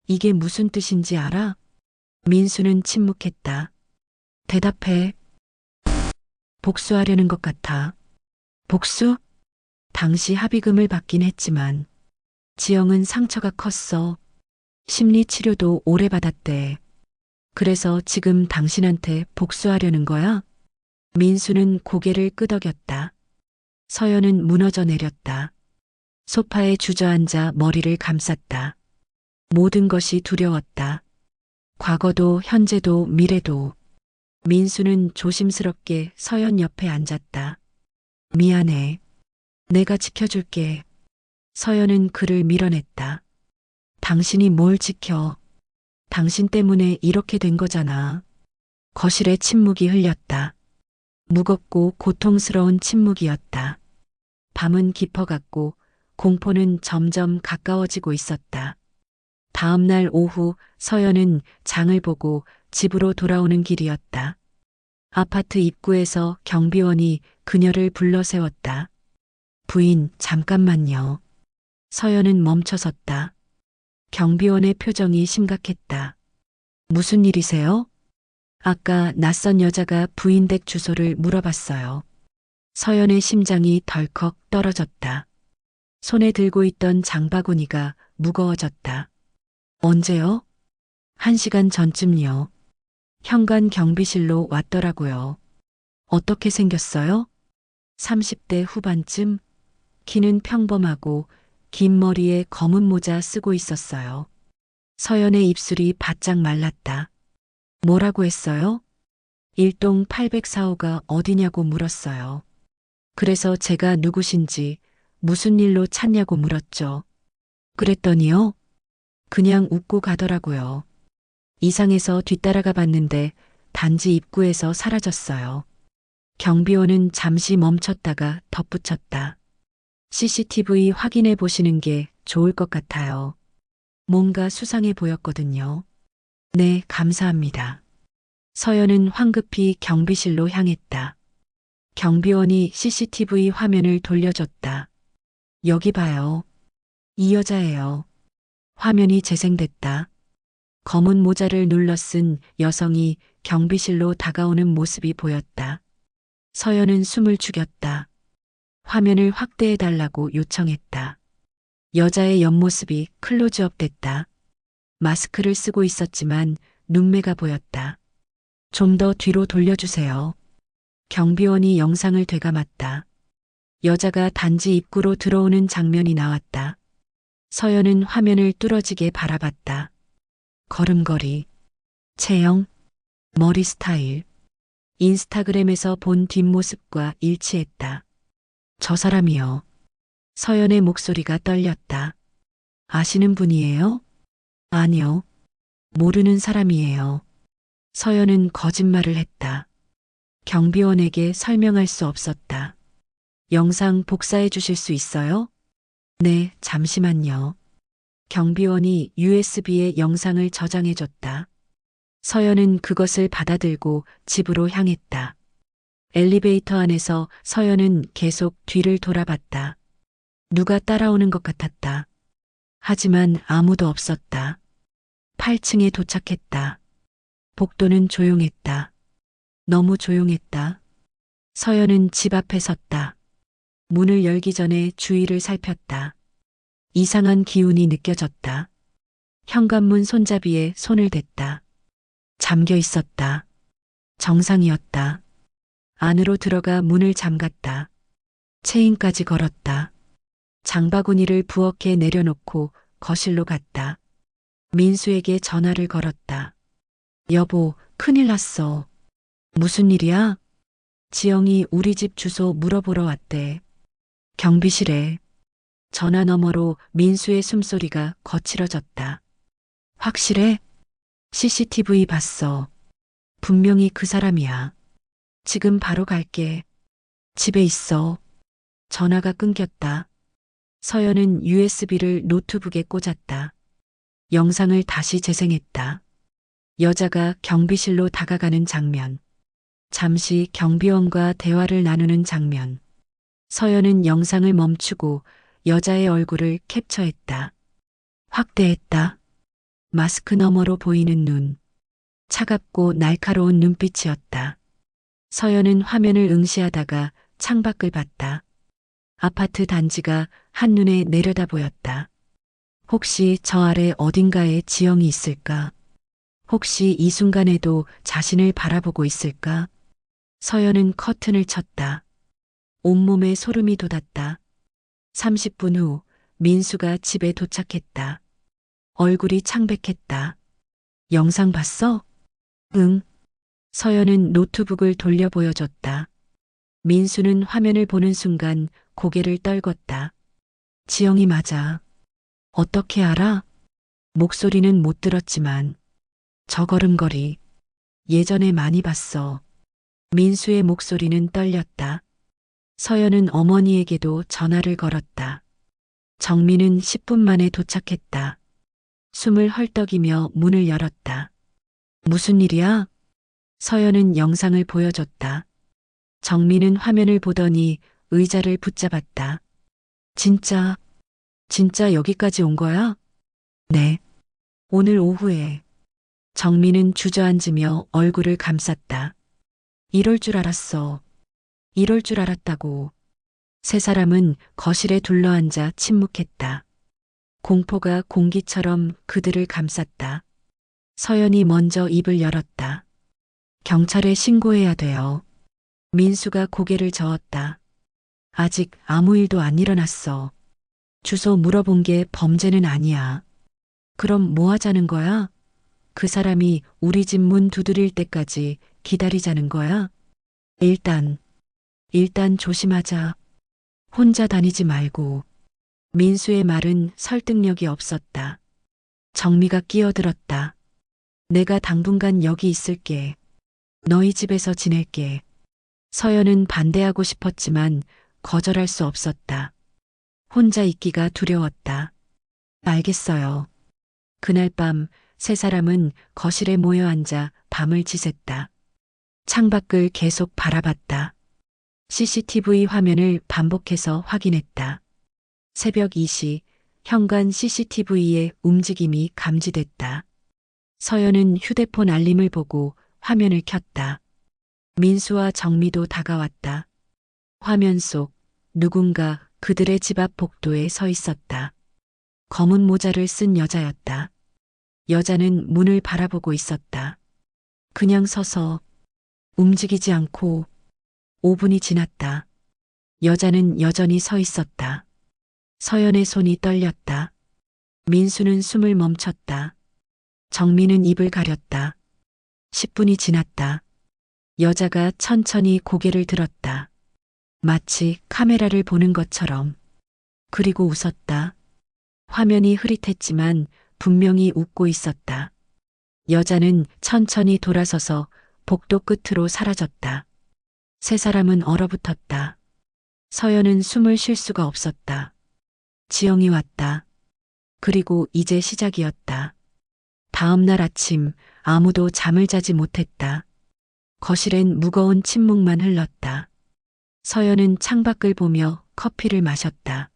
이게 무슨 뜻인지 알아? 민수는 침묵했다. 대답해. 복수하려는 것 같아. 복수? 당시 합의금을 받긴 했지만 지영은 상처가 컸어. 심리치료도 오래 받았대. 그래서 지금 당신한테 복수하려는 거야? 민수는 고개를 끄덕였다. 서연은 무너져 내렸다. 소파에 주저앉아 머리를 감쌌다. 모든 것이 두려웠다. 과거도 현재도 미래도. 민수는 조심스럽게 서연 옆에 앉았다. 미안해. 내가 지켜줄게. 서연은 그를 밀어냈다. 당신이 뭘 지켜. 당신 때문에 이렇게 된 거잖아. 거실에 침묵이 흘렸다. 무겁고 고통스러운 침묵이었다. 밤은 깊어갔고 공포는 점점 가까워지고 있었다. 다음 날 오후 서연은 장을 보고 집으로 돌아오는 길이었다. 아파트 입구에서 경비원이 그녀를 불러 세웠다. 부인, 잠깐만요. 서연은 멈춰섰다. 경비원의 표정이 심각했다. 무슨 일이세요? 아까 낯선 여자가 부인 댁 주소를 물어봤어요. 서연의 심장이 덜컥 떨어졌다. 손에 들고 있던 장바구니가 무거워졌다. 언제요? 1시간 전쯤요. 현관 경비실로 왔더라고요. 어떻게 생겼어요? 30대 후반쯤. 키는 평범하고 긴 머리에 검은 모자 쓰고 있었어요. 서연의 입술이 바짝 말랐다. 뭐라고 했어요? 일동 804호가 어디냐고 물었어요. 그래서 제가 누구신지 무슨 일로 찾냐고 물었죠. 그랬더니요. 그냥 웃고 가더라고요. 이상해서 뒤따라가 봤는데 단지 입구에서 사라졌어요. 경비원은 잠시 멈췄다가 덧붙였다. CCTV 확인해 보시는 게 좋을 것 같아요. 뭔가 수상해 보였거든요. 네, 감사합니다. 서연은 황급히 경비실로 향했다. 경비원이 CCTV 화면을 돌려줬다. 여기 봐요. 이 여자예요. 화면이 재생됐다. 검은 모자를 눌러 쓴 여성이 경비실로 다가오는 모습이 보였다. 서연은 숨을 죽였다. 화면을 확대해 달라고 요청했다. 여자의 옆모습이 클로즈업 됐다. 마스크를 쓰고 있었지만 눈매가 보였다. 좀 더 뒤로 돌려주세요. 경비원이 영상을 되감았다. 여자가 단지 입구로 들어오는 장면이 나왔다. 서연은 화면을 뚫어지게 바라봤다. 걸음걸이, 체형, 머리 스타일. 인스타그램에서 본 뒷모습과 일치했다. 저 사람이요. 서연의 목소리가 떨렸다. 아시는 분이에요? 아니요. 모르는 사람이에요. 서연은 거짓말을 했다. 경비원에게 설명할 수 없었다. 영상 복사해 주실 수 있어요? 네, 잠시만요. 경비원이 USB에 영상을 저장해 줬다. 서연은 그것을 받아들고 집으로 향했다. 엘리베이터 안에서 서연은 계속 뒤를 돌아봤다. 누가 따라오는 것 같았다. 하지만 아무도 없었다. 8층에 도착했다. 복도는 조용했다. 너무 조용했다. 서연은 집 앞에 섰다. 문을 열기 전에 주위를 살폈다. 이상한 기운이 느껴졌다. 현관문 손잡이에 손을 댔다. 잠겨 있었다. 정상이었다. 안으로 들어가 문을 잠갔다. 체인까지 걸었다. 장바구니를 부엌에 내려놓고 거실로 갔다. 민수에게 전화를 걸었다. 여보, 큰일 났어. 무슨 일이야? 지영이 우리 집 주소 물어보러 왔대. 경비실에. 전화 너머로 민수의 숨소리가 거칠어졌다. 확실해? CCTV 봤어. 분명히 그 사람이야. 지금 바로 갈게. 집에 있어. 전화가 끊겼다. 서연은 USB를 노트북에 꽂았다. 영상을 다시 재생했다. 여자가 경비실로 다가가는 장면. 잠시 경비원과 대화를 나누는 장면. 서연은 영상을 멈추고 여자의 얼굴을 캡처했다. 확대했다. 마스크 너머로 보이는 눈. 차갑고 날카로운 눈빛이었다. 서연은 화면을 응시하다가 창밖을 봤다. 아파트 단지가 한눈에 내려다 보였다. 혹시 저 아래 어딘가에 지영이 있을까? 혹시 이 순간에도 자신을 바라보고 있을까? 서연은 커튼을 쳤다. 온몸에 소름이 돋았다. 30분 후 민수가 집에 도착했다. 얼굴이 창백했다. 영상 봤어? 응. 서연은 노트북을 돌려 보여줬다. 민수는 화면을 보는 순간 고개를 떨궜다. 지영이 맞아. 어떻게 알아? 목소리는 못 들었지만 저 걸음걸이 예전에 많이 봤어. 민수의 목소리는 떨렸다. 서연은 어머니에게도 전화를 걸었다. 정민은 10분 만에 도착했다. 숨을 헐떡이며 문을 열었다. 무슨 일이야? 서연은 영상을 보여줬다. 정민은 화면을 보더니 의자를 붙잡았다. 진짜 여기까지 온 거야? 네. 오늘 오후에. 정민은 주저앉으며 얼굴을 감쌌다. 이럴 줄 알았어. 이럴 줄 알았다고. 세 사람은 거실에 둘러앉아 침묵했다. 공포가 공기처럼 그들을 감쌌다. 서연이 먼저 입을 열었다. 경찰에 신고해야 돼요. 민수가 고개를 저었다. 아직 아무 일도 안 일어났어. 주소 물어본 게 범죄는 아니야. 그럼 뭐 하자는 거야? 그 사람이 우리 집 문 두드릴 때까지 기다리자는 거야? 일단 조심하자. 혼자 다니지 말고. 민수의 말은 설득력이 없었다. 정미가 끼어들었다. 내가 당분간 여기 있을게. 너희 집에서 지낼게. 서연은 반대하고 싶었지만 거절할 수 없었다. 혼자 있기가 두려웠다. 알겠어요. 그날 밤 세 사람은 거실에 모여 앉아 밤을 지샜다. 창밖을 계속 바라봤다. CCTV 화면을 반복해서 확인했다. 새벽 2시 현관 CCTV의 움직임이 감지됐다. 서연은 휴대폰 알림을 보고 화면을 켰다. 민수와 정미도 다가왔다. 화면 속 누군가 그들의 집 앞 복도에 서 있었다. 검은 모자를 쓴 여자였다. 여자는 문을 바라보고 있었다. 그냥 서서 움직이지 않고 5분이 지났다. 여자는 여전히 서 있었다. 서연의 손이 떨렸다. 민수는 숨을 멈췄다. 정민은 입을 가렸다. 10분이 지났다. 여자가 천천히 고개를 들었다. 마치 카메라를 보는 것처럼. 그리고 웃었다. 화면이 흐릿했지만 분명히 웃고 있었다. 여자는 천천히 돌아서서 복도 끝으로 사라졌다. 세 사람은 얼어붙었다. 서연은 숨을 쉴 수가 없었다. 지영이 왔다. 그리고 이제 시작이었다. 다음 날 아침 아무도 잠을 자지 못했다. 거실엔 무거운 침묵만 흘렀다. 서연은 창밖을 보며 커피를 마셨다.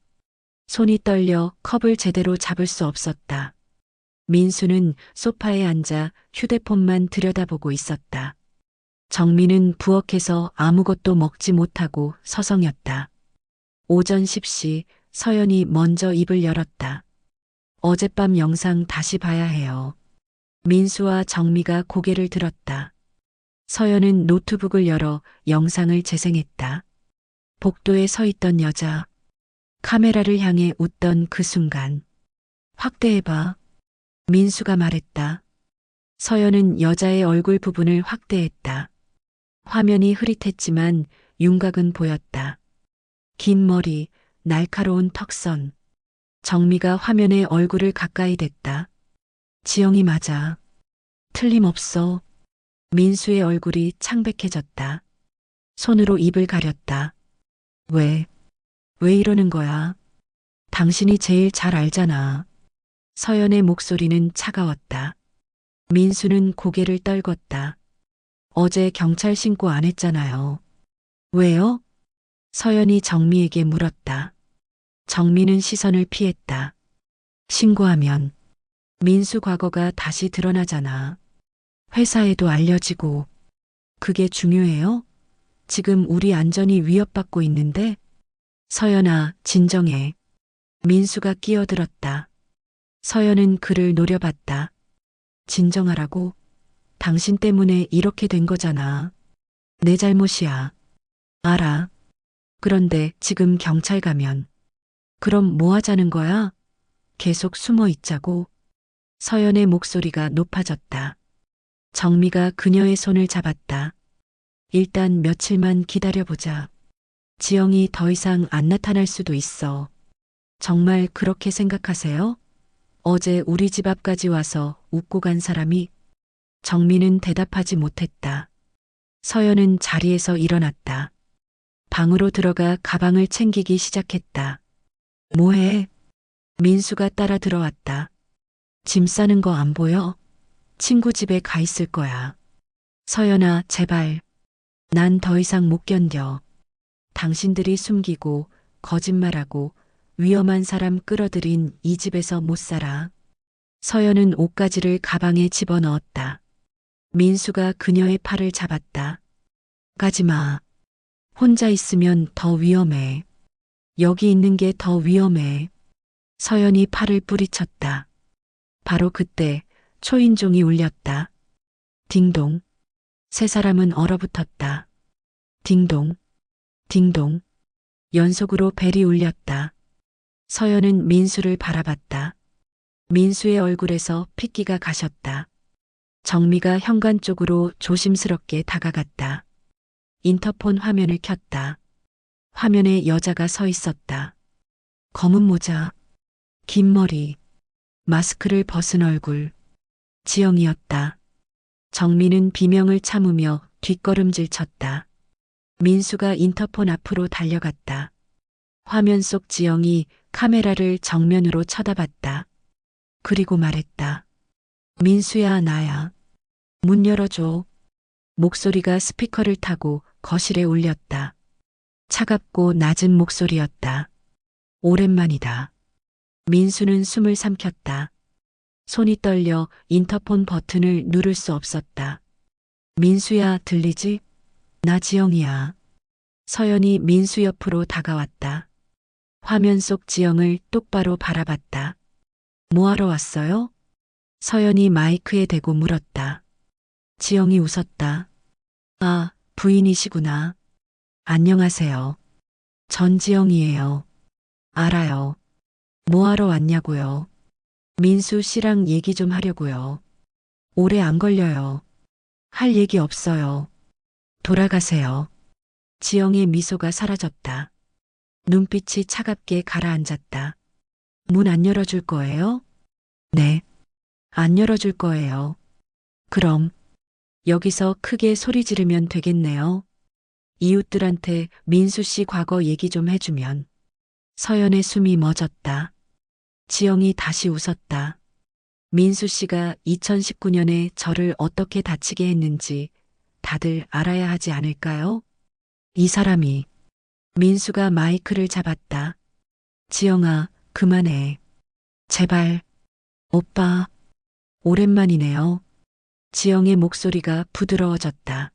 손이 떨려 컵을 제대로 잡을 수 없었다. 민수는 소파에 앉아 휴대폰만 들여다보고 있었다. 정민은 부엌에서 아무것도 먹지 못하고 서성였다. 오전 10시 서연이 먼저 입을 열었다. 어젯밤 영상 다시 봐야 해요. 민수와 정미가 고개를 들었다. 서연은 노트북을 열어 영상을 재생했다. 복도에 서 있던 여자. 카메라를 향해 웃던 그 순간. 확대해봐. 민수가 말했다. 서연은 여자의 얼굴 부분을 확대했다. 화면이 흐릿했지만 윤곽은 보였다. 긴 머리, 날카로운 턱선. 정미가 화면에 얼굴을 가까이 댔다. 지영이 맞아. 틀림없어. 민수의 얼굴이 창백해졌다. 손으로 입을 가렸다. 왜? 왜 이러는 거야? 당신이 제일 잘 알잖아. 서연의 목소리는 차가웠다. 민수는 고개를 떨궜다. 어제 경찰 신고 안 했잖아요. 왜요? 서연이 정미에게 물었다. 정미는 시선을 피했다. 신고하면 민수 과거가 다시 드러나잖아. 회사에도 알려지고. 그게 중요해요? 지금 우리 안전이 위협받고 있는데? 서연아, 진정해. 민수가 끼어들었다. 서연은 그를 노려봤다. 진정하라고? 당신 때문에 이렇게 된 거잖아. 내 잘못이야. 알아. 그런데 지금 경찰 가면. 그럼 뭐 하자는 거야? 계속 숨어 있자고. 서연의 목소리가 높아졌다. 정미가 그녀의 손을 잡았다. 일단 며칠만 기다려보자. 지영이 더 이상 안 나타날 수도 있어. 정말 그렇게 생각하세요? 어제 우리 집 앞까지 와서 웃고 간 사람이. 정미는 대답하지 못했다. 서연은 자리에서 일어났다. 방으로 들어가 가방을 챙기기 시작했다. 뭐해? 민수가 따라 들어왔다. 짐 싸는 거 안 보여? 친구 집에 가 있을 거야. 서연아, 제발. 난 더 이상 못 견뎌. 당신들이 숨기고 거짓말하고 위험한 사람 끌어들인 이 집에서 못 살아. 서연은 옷가지를 가방에 집어넣었다. 민수가 그녀의 팔을 잡았다. 가지 마. 혼자 있으면 더 위험해. 여기 있는 게 더 위험해. 서연이 팔을 뿌리쳤다. 바로 그때 초인종이 울렸다. 딩동. 세 사람은 얼어붙었다. 딩동. 딩동. 연속으로 벨이 울렸다. 서연은 민수를 바라봤다. 민수의 얼굴에서 핏기가 가셨다. 정미가 현관 쪽으로 조심스럽게 다가갔다. 인터폰 화면을 켰다. 화면에 여자가 서 있었다. 검은 모자, 긴 머리, 마스크를 벗은 얼굴. 지영이었다. 정미는 비명을 참으며 뒷걸음질 쳤다. 민수가 인터폰 앞으로 달려갔다. 화면 속 지영이 카메라를 정면으로 쳐다봤다. 그리고 말했다. 민수야, 나야. 문 열어줘. 목소리가 스피커를 타고 거실에 울렸다. 차갑고 낮은 목소리였다. 오랜만이다. 민수는 숨을 삼켰다. 손이 떨려 인터폰 버튼을 누를 수 없었다. 민수야, 들리지? 나 지영이야. 서연이 민수 옆으로 다가왔다. 화면 속 지영을 똑바로 바라봤다. 뭐하러 왔어요? 서연이 마이크에 대고 물었다. 지영이 웃었다. 아, 부인이시구나. 안녕하세요. 전지영이에요. 알아요. 뭐하러 왔냐고요? 민수 씨랑 얘기 좀 하려고요. 오래 안 걸려요. 할 얘기 없어요. 돌아가세요. 지영의 미소가 사라졌다. 눈빛이 차갑게 가라앉았다. 문 안 열어줄 거예요? 네. 안 열어줄 거예요. 그럼 여기서 크게 소리 지르면 되겠네요. 이웃들한테 민수 씨 과거 얘기 좀 해주면. 서연의 숨이 멎었다. 지영이 다시 웃었다. 민수 씨가 2019년에 저를 어떻게 다치게 했는지 다들 알아야 하지 않을까요? 이 사람이. 민수가 마이크를 잡았다. 지영아, 그만해. 제발. 오빠. 오랜만이네요. 지영의 목소리가 부드러워졌다.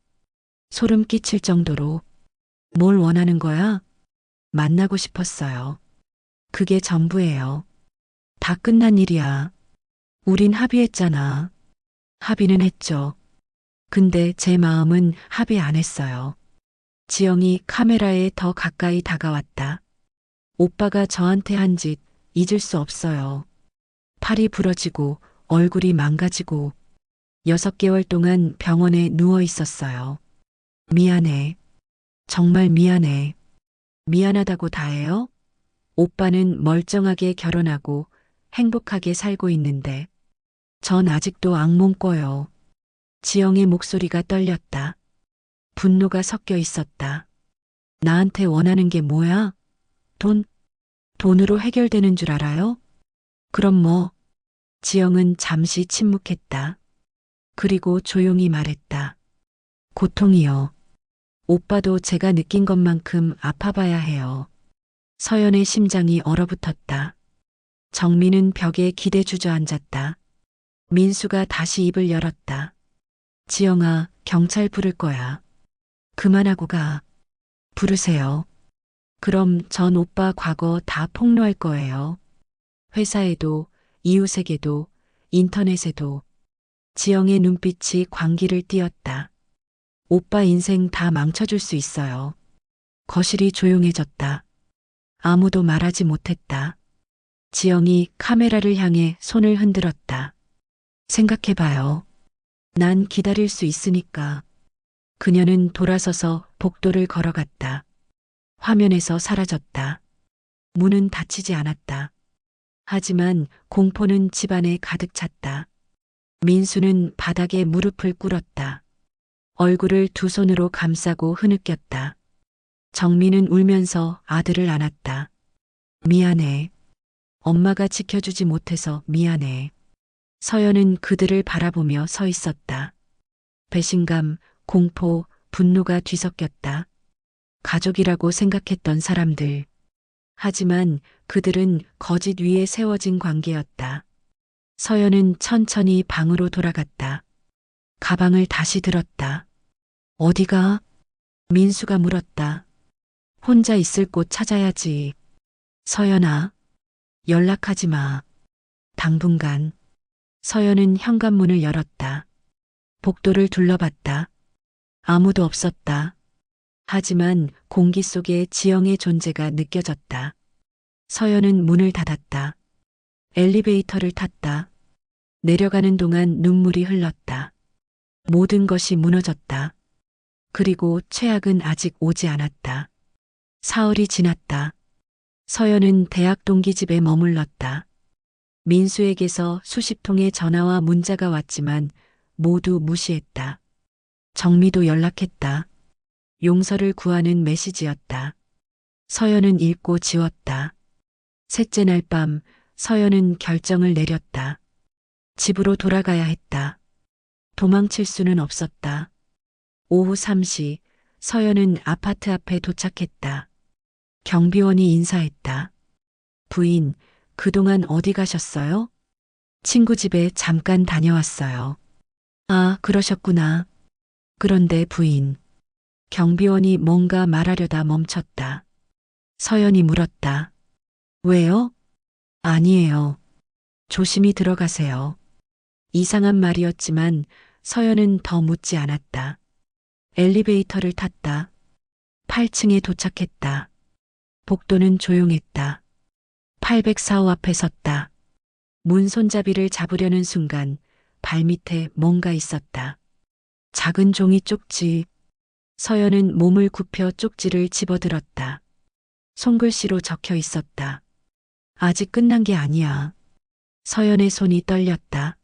소름 끼칠 정도로. 뭘 원하는 거야? 만나고 싶었어요. 그게 전부예요. 다 끝난 일이야. 우린 합의했잖아. 합의는 했죠. 근데 제 마음은 합의 안 했어요. 지영이 카메라에 더 가까이 다가왔다. 오빠가 저한테 한 짓 잊을 수 없어요. 팔이 부러지고 얼굴이 망가지고 6개월 동안 병원에 누워 있었어요. 미안해. 정말 미안해. 미안하다고 다 해요? 오빠는 멀쩡하게 결혼하고 행복하게 살고 있는데 전 아직도 악몽 꿔요. 지영의 목소리가 떨렸다. 분노가 섞여 있었다. 나한테 원하는 게 뭐야? 돈? 돈으로 해결되는 줄 알아요? 그럼 뭐? 지영은 잠시 침묵했다. 그리고 조용히 말했다. 고통이요. 오빠도 제가 느낀 것만큼 아파봐야 해요. 서연의 심장이 얼어붙었다. 정민은 벽에 기대 주저앉았다. 민수가 다시 입을 열었다. 지영아, 경찰 부를 거야. 그만하고 가. 부르세요. 그럼 전 오빠 과거 다 폭로할 거예요. 회사에도, 이웃에게도, 인터넷에도. 지영의 눈빛이 광기를 띠었다. 오빠 인생 다 망쳐줄 수 있어요. 거실이 조용해졌다. 아무도 말하지 못했다. 지영이 카메라를 향해 손을 흔들었다. 생각해봐요. 난 기다릴 수 있으니까. 그녀는 돌아서서 복도를 걸어갔다. 화면에서 사라졌다. 문은 닫히지 않았다. 하지만 공포는 집안에 가득 찼다. 민수는 바닥에 무릎을 꿇었다. 얼굴을 두 손으로 감싸고 흐느꼈다. 정민은 울면서 아들을 안았다. 미안해. 엄마가 지켜주지 못해서 미안해. 서연은 그들을 바라보며 서 있었다. 배신감, 공포, 분노가 뒤섞였다. 가족이라고 생각했던 사람들. 하지만 그들은 거짓 위에 세워진 관계였다. 서연은 천천히 방으로 돌아갔다. 가방을 다시 들었다. 어디가? 민수가 물었다. 혼자 있을 곳 찾아야지. 서연아, 연락하지 마. 당분간. 서연은 현관문을 열었다. 복도를 둘러봤다. 아무도 없었다. 하지만 공기 속에 지영의 존재가 느껴졌다. 서연은 문을 닫았다. 엘리베이터를 탔다. 내려가는 동안 눈물이 흘렀다. 모든 것이 무너졌다. 그리고 최악은 아직 오지 않았다. 사흘이 지났다. 서연은 대학 동기 집에 머물렀다. 민수에게서 수십 통의 전화와 문자가 왔지만 모두 무시했다. 정미도 연락했다. 용서를 구하는 메시지였다. 서연은 읽고 지웠다. 셋째 날 밤 서연은 결정을 내렸다. 집으로 돌아가야 했다. 도망칠 수는 없었다. 오후 3시 서연은 아파트 앞에 도착했다. 경비원이 인사했다. 부인, 그동안 어디 가셨어요? 친구 집에 잠깐 다녀왔어요. 아, 그러셨구나. 그런데 부인. 경비원이 뭔가 말하려다 멈췄다. 서연이 물었다. 왜요? 아니에요. 조심히 들어가세요. 이상한 말이었지만 서연은 더 묻지 않았다. 엘리베이터를 탔다. 8층에 도착했다. 복도는 조용했다. 804호 앞에 섰다. 문 손잡이를 잡으려는 순간 발밑에 뭔가 있었다. 작은 종이 쪽지. 서연은 몸을 굽혀 쪽지를 집어들었다. 손글씨로 적혀 있었다. 아직 끝난 게 아니야. 서연의 손이 떨렸다.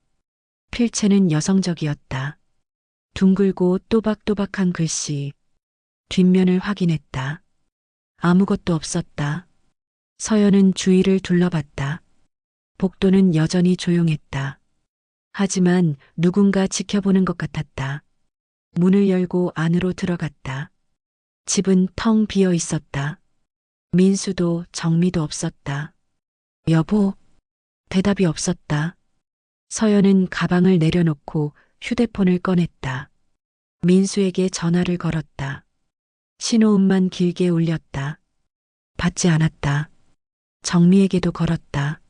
필체는 여성적이었다. 둥글고 또박또박한 글씨. 뒷면을 확인했다. 아무것도 없었다. 서연은 주위를 둘러봤다. 복도는 여전히 조용했다. 하지만 누군가 지켜보는 것 같았다. 문을 열고 안으로 들어갔다. 집은 텅 비어 있었다. 민수도 정미도 없었다. 여보, 대답이 없었다. 서연은 가방을 내려놓고 휴대폰을 꺼냈다. 민수에게 전화를 걸었다. 신호음만 길게 울렸다. 받지 않았다. 정미에게도 걸었다.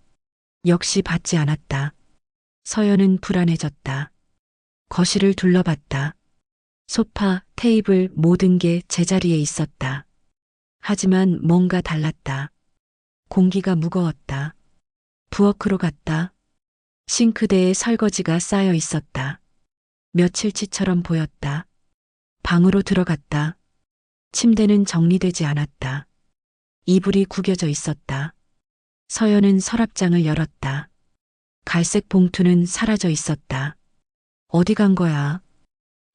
역시 받지 않았다. 서연은 불안해졌다. 거실을 둘러봤다. 소파, 테이블 모든 게 제자리에 있었다. 하지만 뭔가 달랐다. 공기가 무거웠다. 부엌으로 갔다. 싱크대에 설거지가 쌓여 있었다. 며칠치처럼 보였다. 방으로 들어갔다. 침대는 정리되지 않았다. 이불이 구겨져 있었다. 서연은 서랍장을 열었다. 갈색 봉투는 사라져 있었다. 어디 간 거야?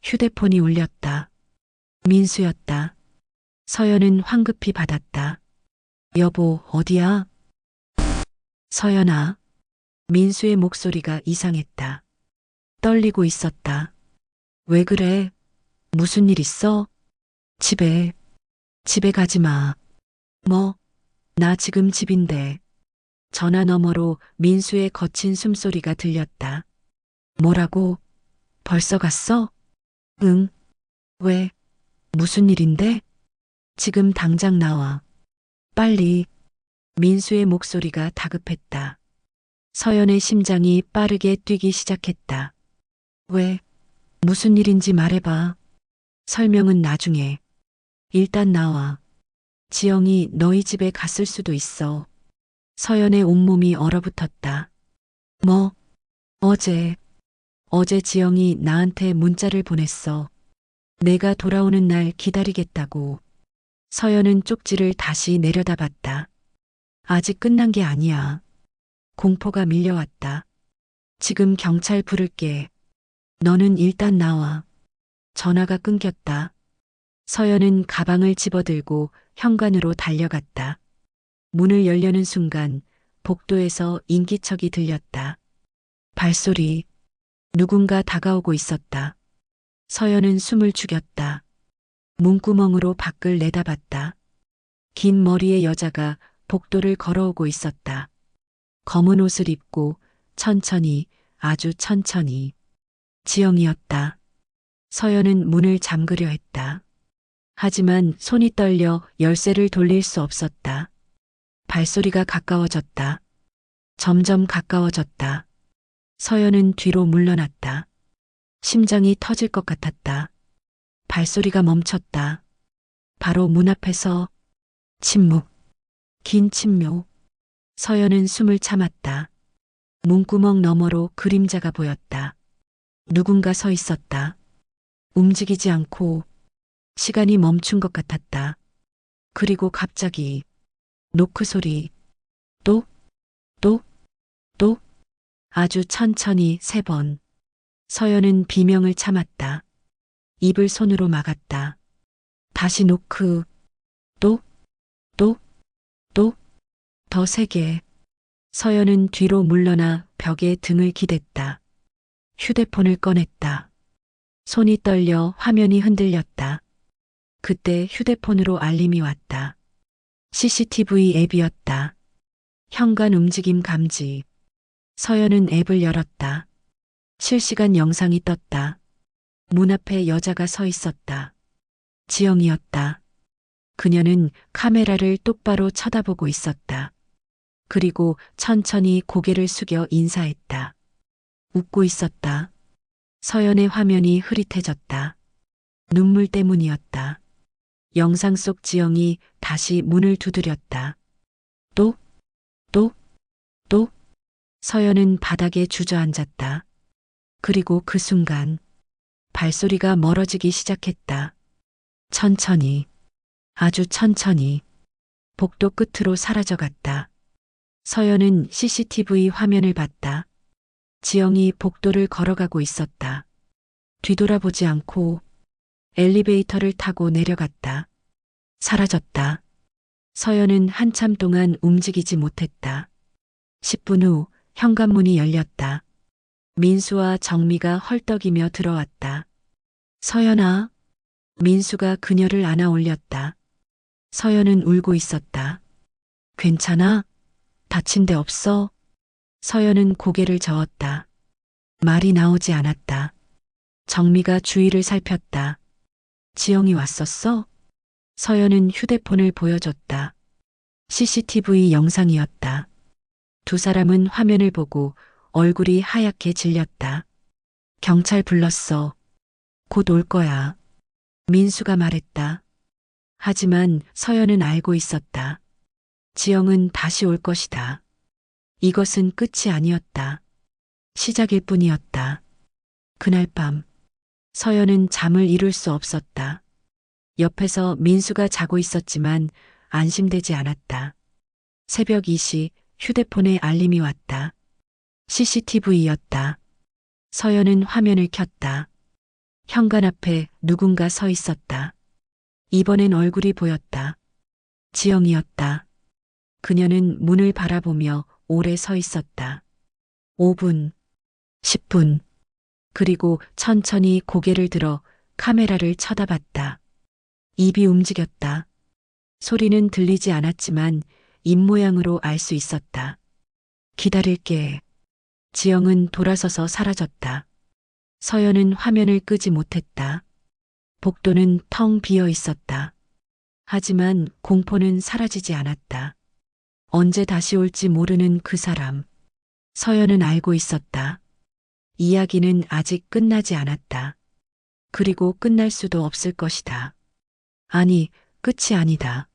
휴대폰이 울렸다. 민수였다. 서연은 황급히 받았다. 여보, 어디야? 서연아. 민수의 목소리가 이상했다. 떨리고 있었다. 왜 그래? 무슨 일 있어? 집에 가지 마. 뭐? 나 지금 집인데. 전화 너머로 민수의 거친 숨소리가 들렸다. 뭐라고? 벌써 갔어? 응. 왜? 무슨 일인데? 지금 당장 나와. 빨리. 민수의 목소리가 다급했다. 서연의 심장이 빠르게 뛰기 시작했다. 왜? 무슨 일인지 말해봐. 설명은 나중에. 일단 나와. 지영이 너희 집에 갔을 수도 있어. 서연의 온몸이 얼어붙었다. 뭐? 어제 지영이 나한테 문자를 보냈어. 내가 돌아오는 날 기다리겠다고. 서연은 쪽지를 다시 내려다봤다. 아직 끝난 게 아니야. 공포가 밀려왔다. 지금 경찰 부를게. 너는 일단 나와. 전화가 끊겼다. 서연은 가방을 집어들고 현관으로 달려갔다. 문을 열려는 순간 복도에서 인기척이 들렸다. 발소리. 누군가 다가오고 있었다. 서연은 숨을 죽였다. 문구멍으로 밖을 내다봤다. 긴 머리의 여자가 복도를 걸어오고 있었다. 검은 옷을 입고 천천히, 아주 천천히. 지영이었다. 서연은 문을 잠그려 했다. 하지만 손이 떨려 열쇠를 돌릴 수 없었다. 발소리가 가까워졌다. 점점 가까워졌다. 서연은 뒤로 물러났다. 심장이 터질 것 같았다. 발소리가 멈췄다. 바로 문 앞에서 침묵. 긴 침묵. 서연은 숨을 참았다. 문구멍 너머로 그림자가 보였다. 누군가 서 있었다. 움직이지 않고 시간이 멈춘 것 같았다. 그리고 갑자기 노크 소리. 또, 또, 또. 아주 천천히 3번. 서연은 비명을 참았다. 입을 손으로 막았다. 다시 노크. 또, 또, 또. 더 세게. 서연은 뒤로 물러나 벽에 등을 기댔다. 휴대폰을 꺼냈다. 손이 떨려 화면이 흔들렸다. 그때 휴대폰으로 알림이 왔다. CCTV 앱이었다. 현관 움직임 감지. 서연은 앱을 열었다. 실시간 영상이 떴다. 문 앞에 여자가 서 있었다. 지영이었다. 그녀는 카메라를 똑바로 쳐다보고 있었다. 그리고 천천히 고개를 숙여 인사했다. 웃고 있었다. 서연의 화면이 흐릿해졌다. 눈물 때문이었다. 영상 속 지영이 다시 문을 두드렸다. 또, 또, 또. 서연은 바닥에 주저앉았다. 그리고 그 순간 발소리가 멀어지기 시작했다. 천천히, 아주 천천히 복도 끝으로 사라져갔다. 서연은 CCTV 화면을 봤다. 지영이 복도를 걸어가고 있었다. 뒤돌아보지 않고 엘리베이터를 타고 내려갔다. 사라졌다. 서연은 한참 동안 움직이지 못했다. 10분 후 현관문이 열렸다. 민수와 정미가 헐떡이며 들어왔다. 서연아. 민수가 그녀를 안아 올렸다. 서연은 울고 있었다. 괜찮아? 다친 데 없어? 서연은 고개를 저었다. 말이 나오지 않았다. 정미가 주위를 살폈다. 지영이 왔었어? 서연은 휴대폰을 보여줬다. CCTV 영상이었다. 두 사람은 화면을 보고 얼굴이 하얗게 질렸다. 경찰 불렀어. 곧 올 거야. 민수가 말했다. 하지만 서연은 알고 있었다. 지영은 다시 올 것이다. 이것은 끝이 아니었다. 시작일 뿐이었다. 그날 밤, 서연은 잠을 이룰 수 없었다. 옆에서 민수가 자고 있었지만 안심되지 않았다. 새벽 2시 휴대폰에 알림이 왔다. CCTV였다. 서연은 화면을 켰다. 현관 앞에 누군가 서 있었다. 이번엔 얼굴이 보였다. 지영이었다. 그녀는 문을 바라보며 오래 서 있었다. 5분, 10분, 그리고 천천히 고개를 들어 카메라를 쳐다봤다. 입이 움직였다. 소리는 들리지 않았지만 입모양으로 알 수 있었다. 기다릴게. 지영은 돌아서서 사라졌다. 서연은 화면을 끄지 못했다. 복도는 텅 비어 있었다. 하지만 공포는 사라지지 않았다. 언제 다시 올지 모르는 그 사람. 서연은 알고 있었다. 이야기는 아직 끝나지 않았다. 그리고 끝날 수도 없을 것이다. 아니, 끝이 아니다.